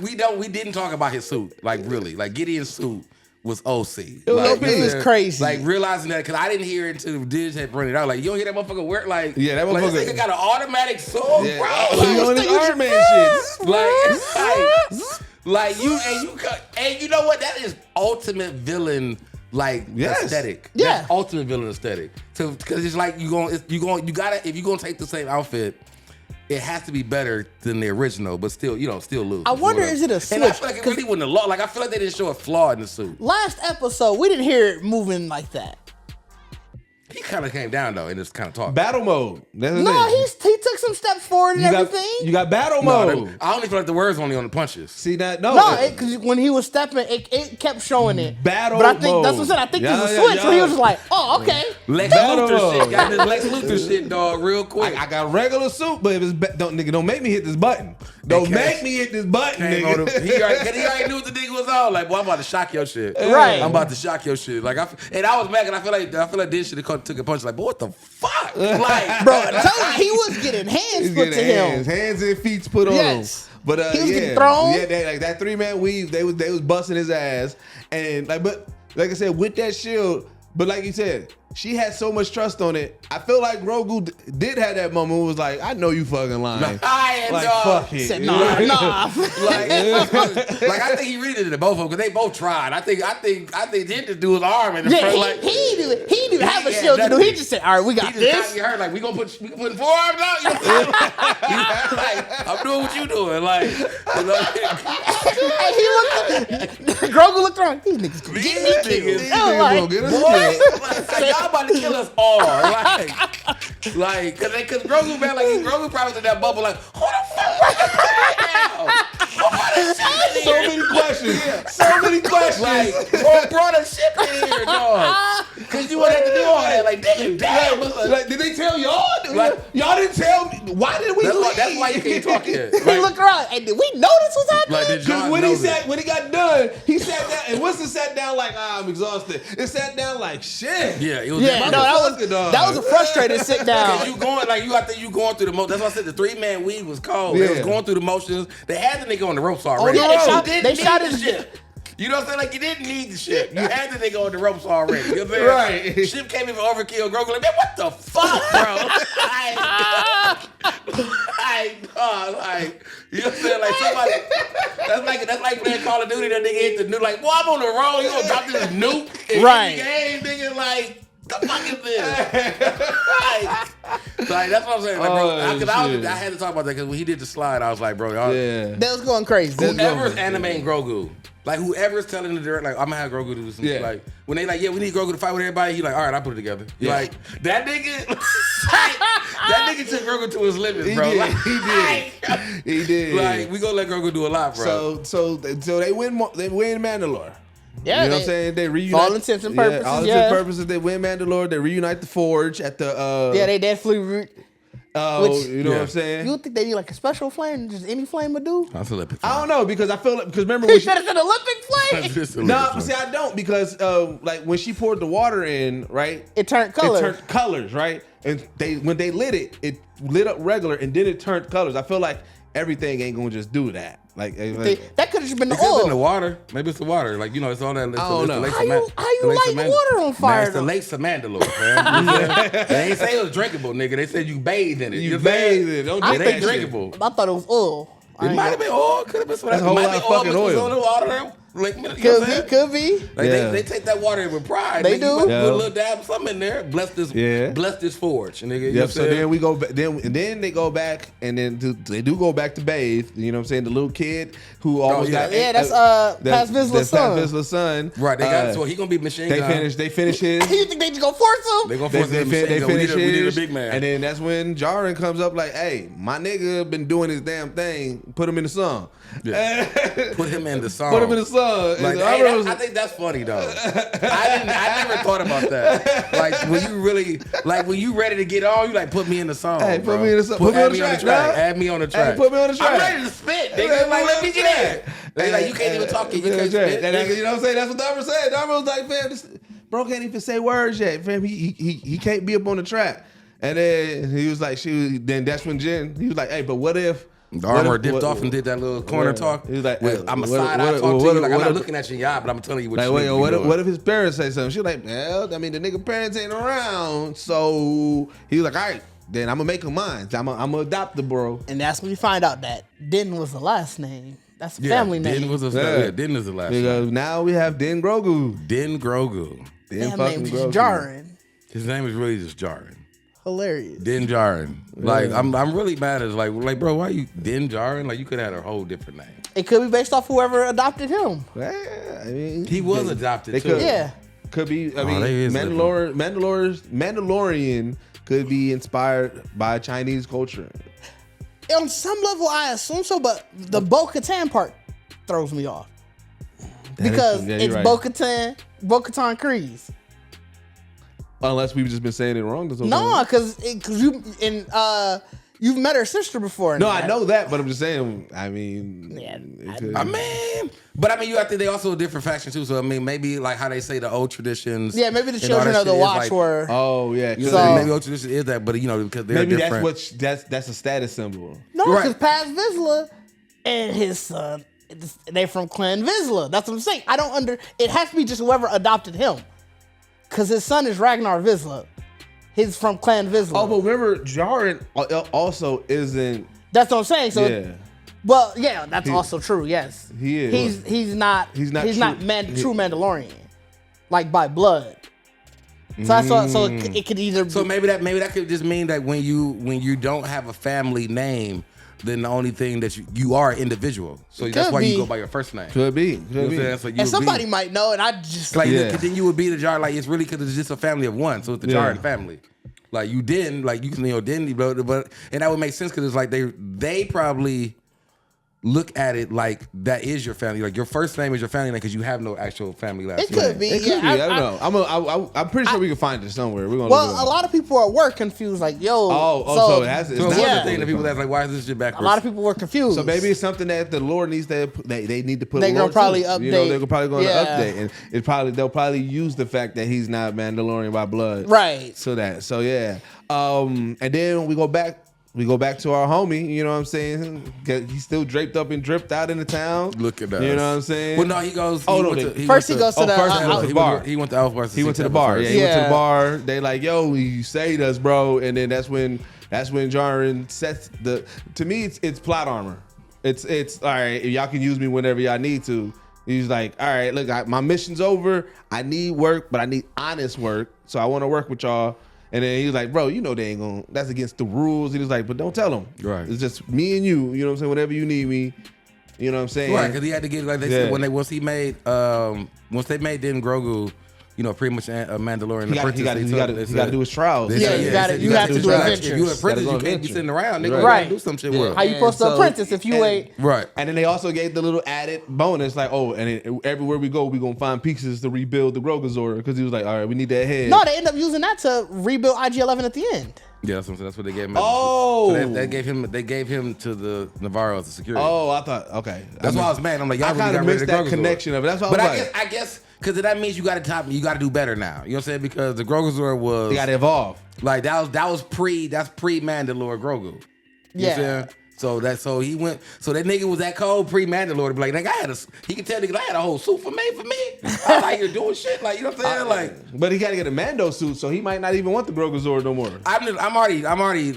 We didn't talk about his suit. Like really. Like Gideon's suit was OC. It was like, OP. It was crazy. Like realizing that, cause I didn't hear it until Didge had brought it out. Like, you don't hear that motherfucker work like, Yeah, that like, motherfucker- this nigga got an automatic sword, Yeah. bro. Oh, he on his Iron Man shit. Like, it's like, Like and you know what? That is ultimate villain aesthetic. Yeah. That's ultimate villain aesthetic. So because it's like you gotta if you're gonna take the same outfit, it has to be better than the original, but still lose. I wonder, is it a switch? And I feel like it really wasn't a law. Like I feel like they didn't show a flaw in the suit. Last episode, we didn't hear it moving like that. He kind of came down though and just kind of talked. Battle mode. That's his No, name. he took some steps forward and everything. You got battle No, mode. I only feel like the words only on the punches. See that? No, because when he was stepping, it kept showing it. Battle but I think mode. that's what I said. I think Yeah, there's a yeah, switch yeah. where he was just like, oh, okay. Lex Battle Luthor mode. shit. Got this Lex Luthor shit, dog, real quick. I got regular suit, but if it's don't make me hit this button. Don't make me hit this button, He already knew what the nigga was on. Like, boy, I'm about to shock your shit. Right. I'm about to shock your shit. Like, and I was mad, and I feel like Didge should have took a punch. Like, boy, what the fuck? Like, Bro, I'm telling you, he was getting hands put to him. Hands and feet put on Yes. him. But he was getting thrown. Yeah, that 3-man weave, they was busting his ass, and like I said, with that shield. But like you said, she had so much trust on it. I feel like Grogu did have that moment where it was like, I know you fucking lying. Fuck it. Said, nah. like I think he really did it both of them because they both tried. I think didn't do his arm in the front. Like, he didn't even have a shield to do. He just said, all right, we got he this. just got hurt. Like, we putting 4 arms out. You know? Like, I'm doing what you doing. Like, Grogu looked around. These niggas gonna get me killed. These I was niggas like, gonna get us killed. y'all about to kill us all. Like, cause Grogu, man, like Grogu probably was in that bubble, like, who the fuck right now? So many questions. So many questions. Like, who brought a ship in here, dog? Cause you wouldn't have to do all that. Like, damn. Like, did they tell y'all? Like, y'all didn't tell me. Why did we leave? That's why you can't talk yet. he looked around. Hey, did we know this was happening? Like, did John When know he that? when he got done, he sat down, and Winston sat down like, I'm exhausted. It sat down like shit. Yeah, it was. Yeah, no, that was a frustrated sit down. Cause you going like I think you going through the motions. That's why I said the 3-man weave was cold. Yeah. They was going through the motions. They had the nigga on the ropes already. Oh, yeah, they shot his his ship. You know what I'm saying? Like, you didn't need the ship. You had the nigga on the ropes already. You know what I'm saying? Right. Ship came in for overkill. Grogu like, man, what the fuck, bro? You know what I'm saying? Like, somebody, that's like playing Call of Duty. That nigga hit the nuke. Like, boy, I'm on the roll. You gonna drop this nuke in Right. the game, nigga? Like, the fuck is this? like, that's what I'm saying. Like, bro, I had to talk about that because when he did the slide, I was like, bro, y'all. Yeah. That was going crazy. Whoever's animating Grogu, like whoever's telling the director, like I'm gonna have Grogu do some shit. Like when they like, yeah, we need Grogu to fight with everybody. He like, all right, I'll put it together. Yeah. Like that nigga, that nigga took Grogu to his limits, bro. He did. Like we gonna let Grogu do a lot, bro. So they win Mandalore. Yeah, you know what I'm saying? They reunite. For all intents and purposes, all intents and purposes, they win Mandalore. They reunite the Forge at the. They definitely. You know what I'm saying? You would think they need like a special flame, just any flame would do? I don't know because I feel like remember He when said it's an Olympic flame. No, see, I don't because like when she poured the water in, right? It turned colors. It turned colors, right? And when they lit it, it lit up regular, and then it turned colors. I feel like everything ain't gonna just do that. Like that could have been the It could have oil. been the water. Maybe it's the water. Like, you know, it's all that. It's I don't know. How you light water on fire? It's the lakes of Mandalore, fam. They ain't say it was drinkable, nigga. They said you bathe in it. You bathe in it. Don't drink it that ain't shit. drinkable. I thought it was oil. It might have been oil. Could have been some. That's a whole lot of fucking oil. Like, Could be. Like they take that water in with pride. They do. Put a little dab of something in there. Bless this forge, nigga. Yep. So then we go. Then they go back, and then they do go back to bathe. You know what I'm saying? The little kid who almost got. Yeah, that's Paz Vizsla's son. Paz Vizsla's son. Right. They got. So he gonna be machine gun. They finish his. You think they just gonna force him? They gonna force him. They finish We need a his, big man. and then that's when Djarin comes up like, "Hey, my nigga been doing his damn thing. Put him in the song. Yeah. Put him in the song. Put him in the song." Like, I think that's funny though. I never thought about that. Like when you ready to get on, you like put me in the song. Hey, bro. put me in the song. Put me on the track. Add me on the track. Hey, put me on the track. I'm ready to spit. Nigga, like let me get in. They like you can't even talk. You can't spit. You know what I'm saying? That's what Darksaber said. Darksaber was like, fam, this bro can't even say words yet. Fam, he can't be up on the track. And then he was like, then that's when Jen, he was like, hey, but what if the armor dipped off and did that little corner talk. He was like, I'm a side eye talk to you. Like, I'm not looking at you in your eye, but I'm telling you what you need to be what if his parents say something? She was like, well, I mean, the nigga parents ain't around. So he was like, all right, then I'm gonna make him mine. I'm gonna adopt the bro. And that's when you find out that Din was the last name. That's a family name. Din was Din is the last because name. now we have Din Grogu. Din Grogu. Din Damn fucking name was Grogu. Djarin. His name is really just Djarin. Hilarious. Din Djarin. Like I'm really mad at like bro, why you Din Djarin? Like you could have had a whole different name. It could be based off whoever adopted him. Yeah, I mean, He was adopted too. could, Yeah. Could be. I they is mean, Mandalorian could be inspired by Chinese culture. On some level, I assume so, but the Bo-Katan part throws me off. Because it's right. Bo-Katan Kryze. Unless we've just been saying it wrong. This whole No, time. because you've met her sister before. No, I know that, but I'm just saying. I mean, Yeah, I mean, I think they also a different faction too. So I mean, maybe like how they say the old traditions. Yeah, maybe the and all children that of the shit is, Watch like, were. oh yeah, You know, So- maybe old tradition is that, but because they're maybe different. that's a status symbol. No, Right. because Paz Vizsla and his son, they're from Clan Vizsla. That's what I'm saying. It has to be just whoever adopted him. Because his son is Ragnar Vizsla. He's from Clan Vizsla. Oh, but remember, Djarin also isn't. That's what I'm saying. So, Yeah, well, yeah, that's also true. Yes, he is. He's not true. true Mandalorian, like by blood. So that's why. So it could either. Be, So maybe that could just mean that when you don't have a family name, then the only thing that you are individual. So It that's could why you be. go by your first name. could be. You know what I'm saying? So you and would somebody be, might know, and I just like Yeah. then you would be the Djarin. Like it's really because it's just a family of one. So it's the Yeah. Djarin family. Like you didn't like you can didn't but and that would make sense because it's like they probably look at it like that is your family. Like your first name is your family name because you have no actual family last it name. could be. It could Yeah, be. I don't know. I'm pretty sure we can find it somewhere. We're gonna. Well, a lot of people at work confused, like, yo. So it has. It's So not what's yeah. the thing that people that's like, why is this shit backwards? A lot of people were confused. So maybe it's something that the Lord needs to. They need to put. They gonna Lord probably to. You know, update. they're probably going to Yeah. update, and they'll probably use the fact that he's not Mandalorian by blood, Right. So yeah. And then we go back. We go back to our homie. You know what I'm saying? He's still draped up and dripped out in the town. Look at that. You know what I'm saying? Well, no, he goes. Oh, he no, went they- to- he First went he goes to the. first he went to the bar. He went to Alpha Wars. He went to the bar. Yeah, he went to Yeah. the bar. They like, yo, you saved us, bro. And then that's when Djarin sets the. To me, it's plot armor. It's all right. Y'all can use me whenever y'all need to. He's like, all right, look, my mission's over. I need work, but I need honest work. So I want to work with y'all. And then he was like, bro, you know they ain't gonna. That's against the rules. He was like, but don't tell them. Right. It's just me and you. You know what I'm saying? Whenever you need me. You know what I'm saying? Right, because he had to get like they said once they made Din Grogu, you know, pretty much a Mandalorian. He got to do his trials. Yeah, you got to do If you adventures. an apprentice, you Gotta go can't be adventure. sitting around. They Right. gonna Right. do some shit Yeah. with How him. you supposed to So- apprentice if you and- ain't? Right. And then they also gave the little added bonus, like, everywhere we go, we gonna find pieces to rebuild the Grogu because he was like, all right, we need that head. No, they end up using that to rebuild IG-11 at the end. Yeah, that's what I'm saying. That's what they gave him. Oh. So they gave him to the Nevarro as a security. Oh, I thought, okay. That's why I was mad. I'm like, y'all I really kind got of rid missed of the that Grogu connection of it. That's why But I was I guess because that means you got to do better now. You know what I'm saying? Because the Grogu was they got to evolve. like that's pre Mandalore Grogu. You know Yeah. what I'm saying? So that nigga was that cold pre-Mandalore to be like, nigga, he can tell niggas I had a whole suit for me. I was out here doing shit, like, you know what I'm saying? Like, But he got to get a Mando suit, so he might not even want the Grogu Zord no more. I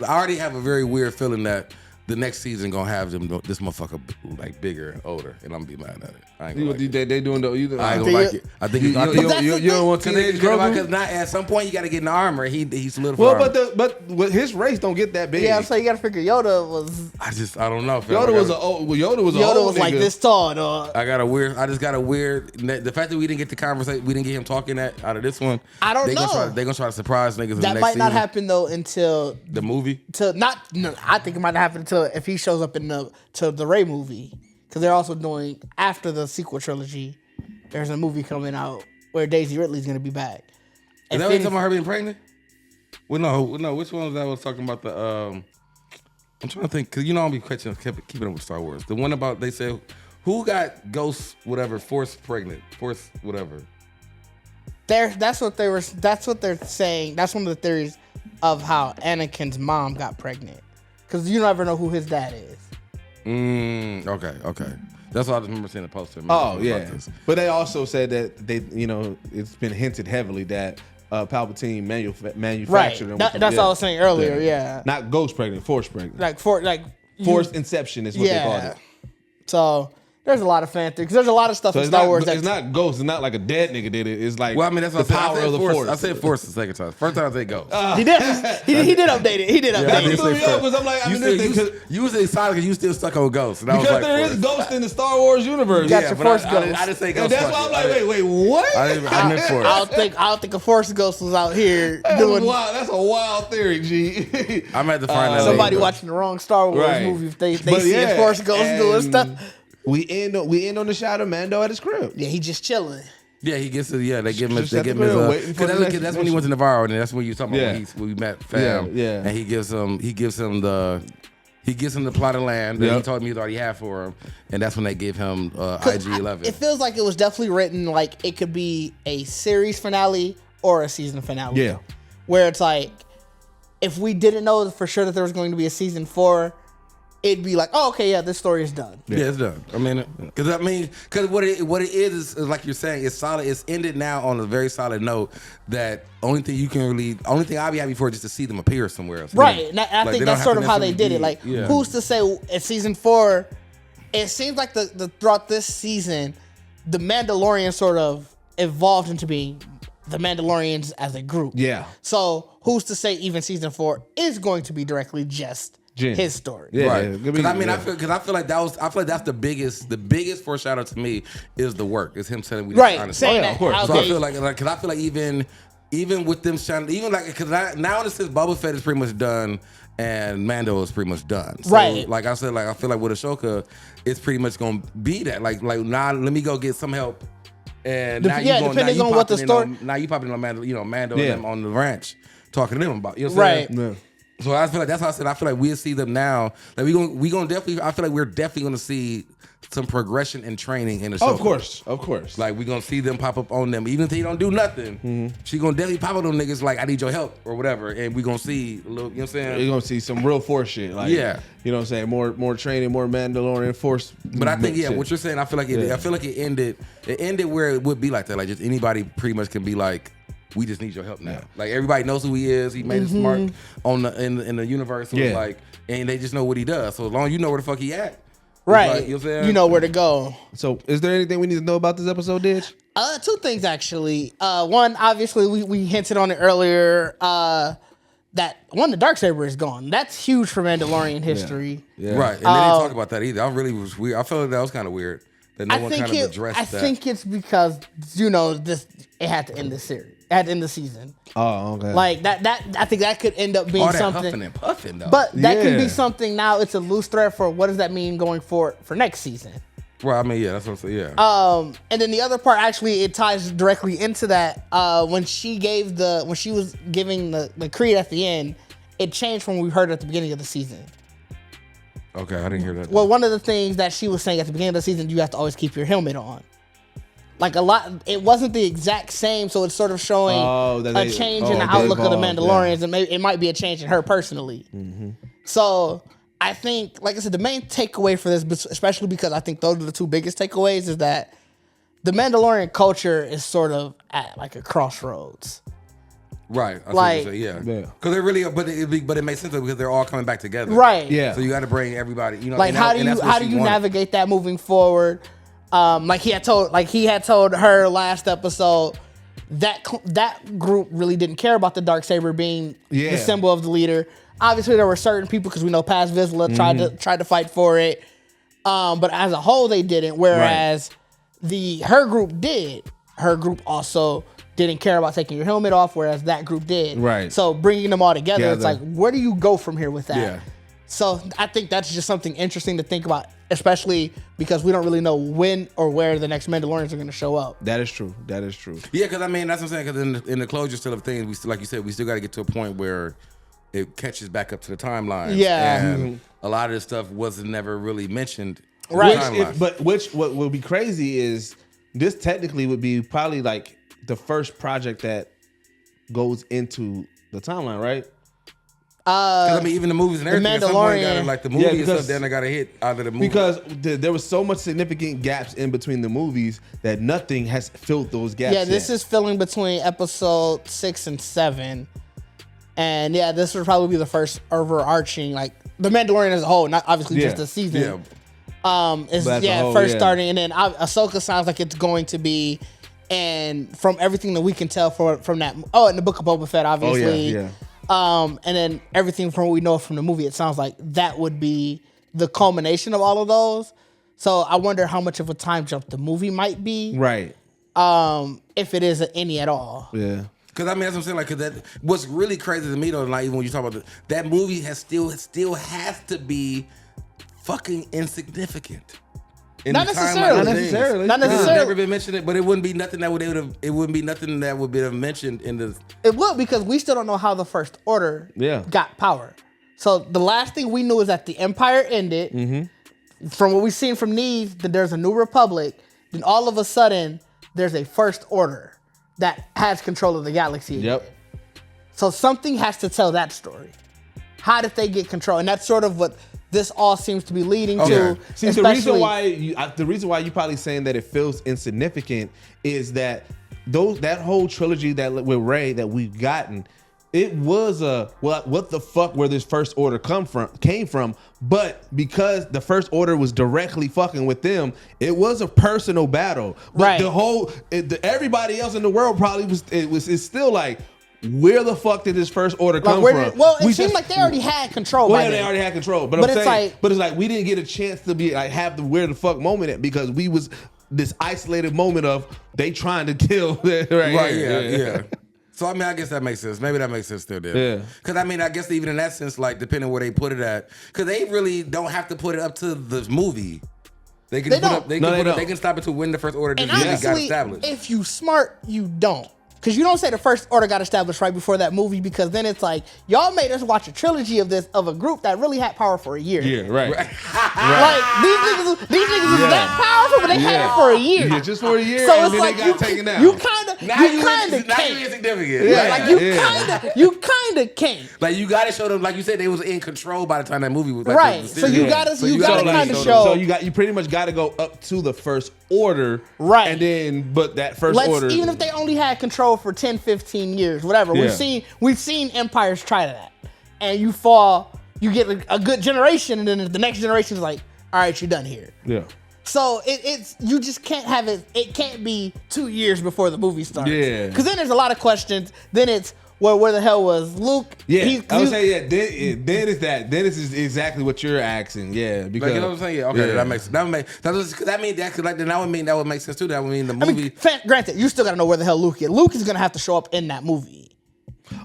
already have a very weird feeling that the next season gonna have this motherfucker like bigger and older, and I'm gonna be mad at it. I ain't gonna like it. They doing the. I ain't gonna like it. I think You don't want teenage Grogu. because not at some point you got to get in the armor. He solidified. Well, but his race don't get that big. Yeah, so you got to figure Yoda was I don't know. Fam. Yoda was an old. Yoda was an Yoda old was like nigga. this tall, dog. I just got a weird. The fact that we didn't get the conversation, we didn't get him talking out of this one. I don't they know. They're gonna try to surprise niggas. In the That next might not season. happen though until The movie. I think it might not happen until if he shows up in the Rey movie, because they're also doing after the sequel trilogy. There's a movie coming out where Daisy Ridley's gonna be back. Is And that what you Finn- talking about her being pregnant? Well, no. Which one was that? I was talking about the. I'm trying to think because you know I'll be keeping up with Star Wars. The one about they said who got Ghost whatever Force pregnant Force whatever. That's what they're saying. That's one of the theories of how Anakin's mom got pregnant, because you never know who his dad is. Okay. That's all I just remember seeing the poster. Oh yeah, but they also said that it's been hinted heavily that Palpatine manufactured them. That's what I was saying earlier. Yeah. Not ghost pregnant, force pregnant. Forced inception is what they call it. So there's a lot of fan theories. There's a lot of stuff in Star Wars. It's not ghost. It's not like a dead nigga did it. It's like that's the power of the force. I said force the second time. First time I said ghost. He did. He did update it. He did update it. Because I'm like, you was excited because you still stuck on ghost. And I was because like, there is ghost in the Star Wars universe. You got your force ghost. I didn't say ghost. That's why I'm like, wait, what? I meant force. I don't think a force ghost was out here doing. Wow, that's a wild theory, G. I'm at the find that somebody watching the wrong Star Wars movie if they see a force ghost doing stuff. We end on the shot of Mando at his crib. Yeah, he just chilling. Yeah, he gets they give him his waiting for that's when he went to Nevarro, and that's when you talking about when we met fam. Yeah. And he gives him the plot of land that he told me he already had for him, and that's when they gave him IG-11. It feels like it was definitely written like it could be a series finale or a season finale. Yeah. Where it's like, if we didn't know for sure that there was going to be a season 4, it'd be like, oh, okay, yeah, this story is done. Yeah, it's done. Because what it is like you're saying, it's solid. It's ended now on a very solid note. That only thing I'll be happy for is just to see them appear somewhere else. Right, and I think that's sort of how they did it. Like, who's to say in season 4? It seems like the throughout this season, the Mandalorian sort of evolved into being the Mandalorians as a group. Yeah. So who's to say even season 4 is going to be directly just his story? Yeah, right. Because I feel like that's the biggest foreshadow to me is the work. It's him saying we saying that. Of course. So I feel like because I feel like even with them trying, even like because now it says Boba Fett is pretty much done and Mando is pretty much done. So, right. Like I said, like I feel like with Ahsoka, it's pretty much gonna be that. Like now let me go get some help. And now depending on what the story. Now you popping on Mando and them on the ranch talking to them about. You know what I'm saying? Right. Yeah. So I feel like that's why I said I feel like we'll see them now. Like we gonna definitely. I feel like we're definitely gonna see some progression and training in the show. Of course. Like we're gonna see them pop up on them, even if they don't do nothing. She gonna definitely pop up on them niggas like I need your help or whatever, and we gonna see a little. You know what I'm saying? You're gonna see some real force shit. Like, yeah. You know what I'm saying? More training, more Mandalorian force. But I think what you're saying, I feel like it ended where it would be like that. Like just anybody pretty much can be like, we just need your help now. Yeah. Like everybody knows who he is. He made his mark on in the universe. So it's like, and they just know what he does. So as long as you know where the fuck he at, right? Like, you know what I'm saying? You know where to go. So is there anything we need to know about this episode, Didge? 2 things actually. One, obviously we hinted on it earlier. That the Darksaber is gone. That's huge for Mandalorian history. Yeah. Right. And they didn't talk about that either. I really was weird. I felt like that was kind of weird. That no one kind of addressed that. I think it's because it had to end the series. It had to end the season. Oh, okay. Like that I think that could end up being something. Huffing and puffing though. But that could be something now. It's a loose thread for what does that mean going for next season. Well, I mean, yeah, that's what I'm saying. Yeah. And then the other part actually it ties directly into that. When she was giving the creed at the end, it changed from what we heard at the beginning of the season. Okay, I didn't hear that. Well, one of the things that she was saying at the beginning of the season, you have to always keep your helmet on. Like it wasn't the exact same, so it's sort of showing a change in the outlook of the Mandalorians, and maybe it might be a change in her personally. Mm-hmm. So I think, like I said, the main takeaway for this, especially because I think those are the 2 biggest takeaways, is that the Mandalorian culture is sort of at like a crossroads. Right. Like, because they really, but it makes sense because they're all coming back together. Right. Yeah. So you got to bring everybody. You know, like how do you navigate that moving forward? Like he had told her last episode that group really didn't care about the Darksaber being the symbol of the leader. Obviously, there were certain people, because we know Paz Vizsla tried to fight for it, but as a whole, they didn't. Whereas her group did. Her group also didn't care about taking your helmet off, whereas that group did. Right. So bringing them all together, it's like, where do you go from here with that? Yeah. So I think that's just something interesting to think about, especially because we don't really know when or where the next Mandalorians are going to show up. That is true. Yeah, because I mean, that's what I'm saying. Because in the closure still of things, we still, like you said, we still got to get to a point where it catches back up to the timeline. Yeah. And a lot of this stuff wasn't never really mentioned. Right. What would be crazy is this technically would be probably like the first project that goes into the timeline, right? Because I mean, even the movies and everything, at some point, Mandalorian. gotta, like the movie and stuff, then I got to hit out of the movie. Because there was so much significant gaps in between the movies that nothing has filled those gaps. Yeah, this is filling between episode 6 and 7. And yeah, this would probably be the first overarching, like, the Mandalorian as a whole, not obviously just the season. First starting, and then Ahsoka sounds like it's going to be, and from everything that we can tell from that, and the Book of Boba Fett, obviously. And then everything from what we know from the movie, it sounds like that would be the culmination of all of those. So I wonder how much of a time jump the movie might be. Right. If it is any at all. Yeah. Because I mean, that's what I'm saying. Like, cause that what's really crazy to me though, like even when you talk about that movie still has to be fucking insignificant. Not necessarily. Not necessarily. It's never been mentioned, but it wouldn't be nothing that would have mentioned in the. It would, because we still don't know how the First Order got power. So the last thing we knew is that the Empire ended. Mm-hmm. From what we've seen from Neve, that there's a new Republic. Then all of a sudden, there's a First Order that has control of the galaxy. Yep. So something has to tell that story. How did they get control? And that's sort of what this all seems to be leading to. See, the reason why you probably saying that it feels insignificant is that that whole trilogy that with Rey that we've gotten, it was what the fuck where this First Order came from, but because the First Order was directly fucking with them, it was a personal battle. But everybody else in the world probably it's still like, where the fuck did this First Order come from? Well, it seemed like they already had control. They already had control. But it's like we didn't get a chance to be like have the where the fuck moment at, because we was this isolated moment of they trying to kill. Yeah. So I mean, I guess that makes sense. Maybe that makes sense still there. Yeah. Because I mean, I guess even in that sense, like depending where they put it at, because they really don't have to put it up to the movie. They can they can stop it to when the First Order just really got established. If you smart, you don't. Because you don't say the First Order got established right before that movie, because then it's like, y'all made us watch a trilogy of a group that really had power for a year. Yeah, right. Like, these niggas is that powerful, but they had it for a year. Yeah, just for a year, so and it's then like they got taken out. You kind of can't. Insignificant. Yeah, you kind of can't. Like, you got to show them, like you said, they was in control by the time that movie was like, right. So you got to kind of show. So you pretty much got to go up to the First Order, right? And then, but that First Order, even if they only had control for 10, 15 years, whatever. Yeah. We've seen empires try that, and you get a good generation, and then the next generation is like, all right, you're done here. Yeah. So it's you just can't have it. It can't be 2 years before the movie starts. Yeah. Because then there's a lot of questions. Then it's, well, where the hell was Luke? Yeah, I would say Then it's that. Then it's exactly what you're asking. Yeah, because like, you know what I'm saying. Yeah, okay, that makes that would make sense too. That would mean the movie. Granted, you still gotta know where the hell Luke is. Luke is gonna have to show up in that movie.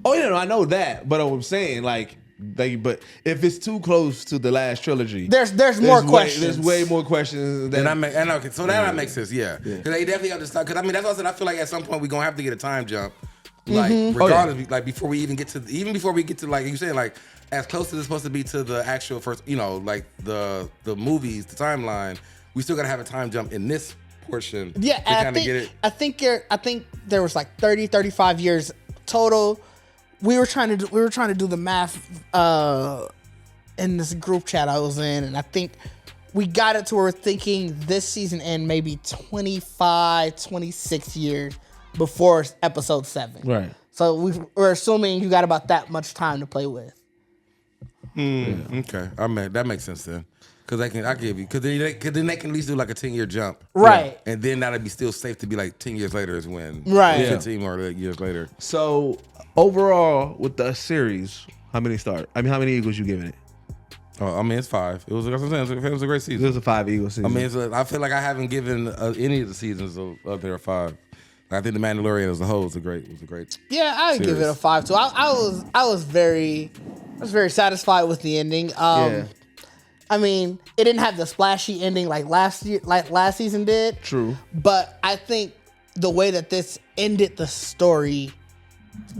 Oh yeah, no, I know that, but I'm saying but if it's too close to the last trilogy, there's more questions. There's way more questions. That makes sense. Yeah, because they definitely have to start. Because I mean, that's what I said. I feel like at some point we're gonna have to get a time jump. Like regardless, like before we get to like you saying, like as close as it's supposed to be to the actual first, like the movies, the timeline, we still gotta have a time jump in this portion. Yeah, to kind of get it. I think there was like 35 years total. We were trying to do the math in this group chat I was in, and I think we got it to where we're thinking this season end maybe 25, 26 years before episode 7. Right. So we're assuming you got about that much time to play with. Okay. That makes sense then. Because then they can at least do like a 10-year jump. Right. And then that'll be still safe to be like 10 years later is when. Right. 15 more years later. So overall with the series, how many Eagles you giving it? Oh, I mean, it's 5. It was a great season. It was a 5 Eagle season. I mean, I feel like I haven't given any of the seasons of there a 5. I think the Mandalorian as a whole was a great. Yeah, I would give it a 5 too. I was very satisfied with the ending. I mean, it didn't have the splashy ending like last season did. True. But I think the way that this ended the story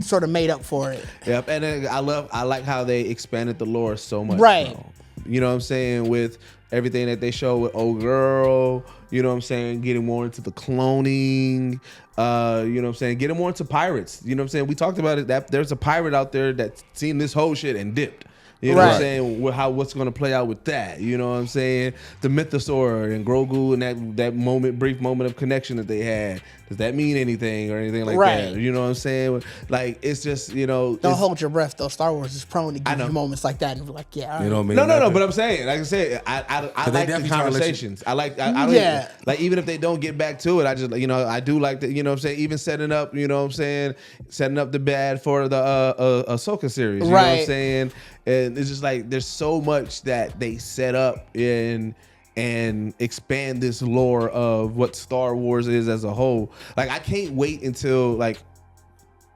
sort of made up for it. Yep, and then I like how they expanded the lore so much. Right. Though. You know what I'm saying? With everything that they show with old girl. You know what I'm saying? Getting more into the cloning. You know what I'm saying? Getting more into pirates. You know what I'm saying? We talked about it. That there's a pirate out there that's seen this whole shit and dipped. You know what I'm saying? What's going to play out with that? You know what I'm saying? The Mythosaur and Grogu and that brief moment of connection that they had. Does that mean anything or anything like that? You know what I'm saying? Like, it's just, you know. Don't hold your breath, though. Star Wars is prone to give you moments like that and be like, yeah. You know what I mean? No. But I'm saying, like I said, I like the conversations. I don't like, even if they don't get back to it, I just, you know, I do like the, you know what I'm saying? Even setting up, you know what I'm saying? Setting up the bad for the Ahsoka series. You know what I'm saying? And it's just like, there's so much that they set up and expand this lore of what Star Wars is as a whole. Like, I can't wait until like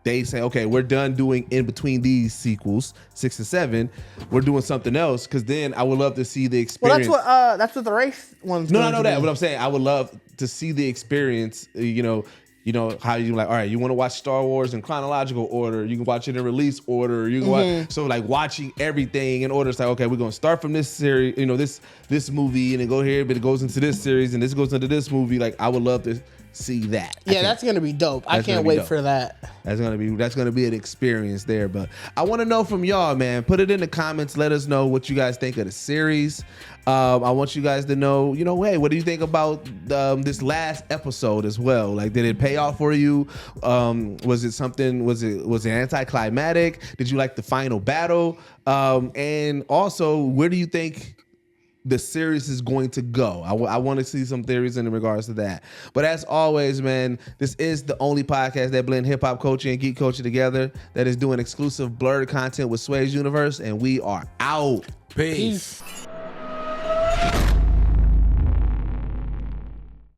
they say, okay, we're done doing in between these sequels, 6 and 7. We're doing something else, because then I would love to see the experience. Well, that's what the race one's. No, I know that. But I'm saying I would love to see the experience. You know how you like, all right, you want to watch Star Wars in chronological order, you can watch it in release order, you can watch, so like watching everything in order. It's like, okay, we're gonna start from this series, you know, this movie, and then go here, but it goes into this series, and this goes into this movie. Like, I would love to see that. Yeah, that's gonna be dope. I can't wait for that. That's gonna be an experience there. But I want to know from y'all, man. Put it in the comments. Let us know what you guys think of the series. I want you guys to know, you know, hey, what do you think about this last episode as well? Like, did it pay off for you? Was it something? Was it anticlimactic? Did you like the final battle? And also, where do you think the series is going to go? I want to see some theories in regards to that. But as always, man, this is the only podcast that blend hip-hop culture and geek culture together, that is doing exclusive blurred content with Sway's Universe, and we are out. Peace.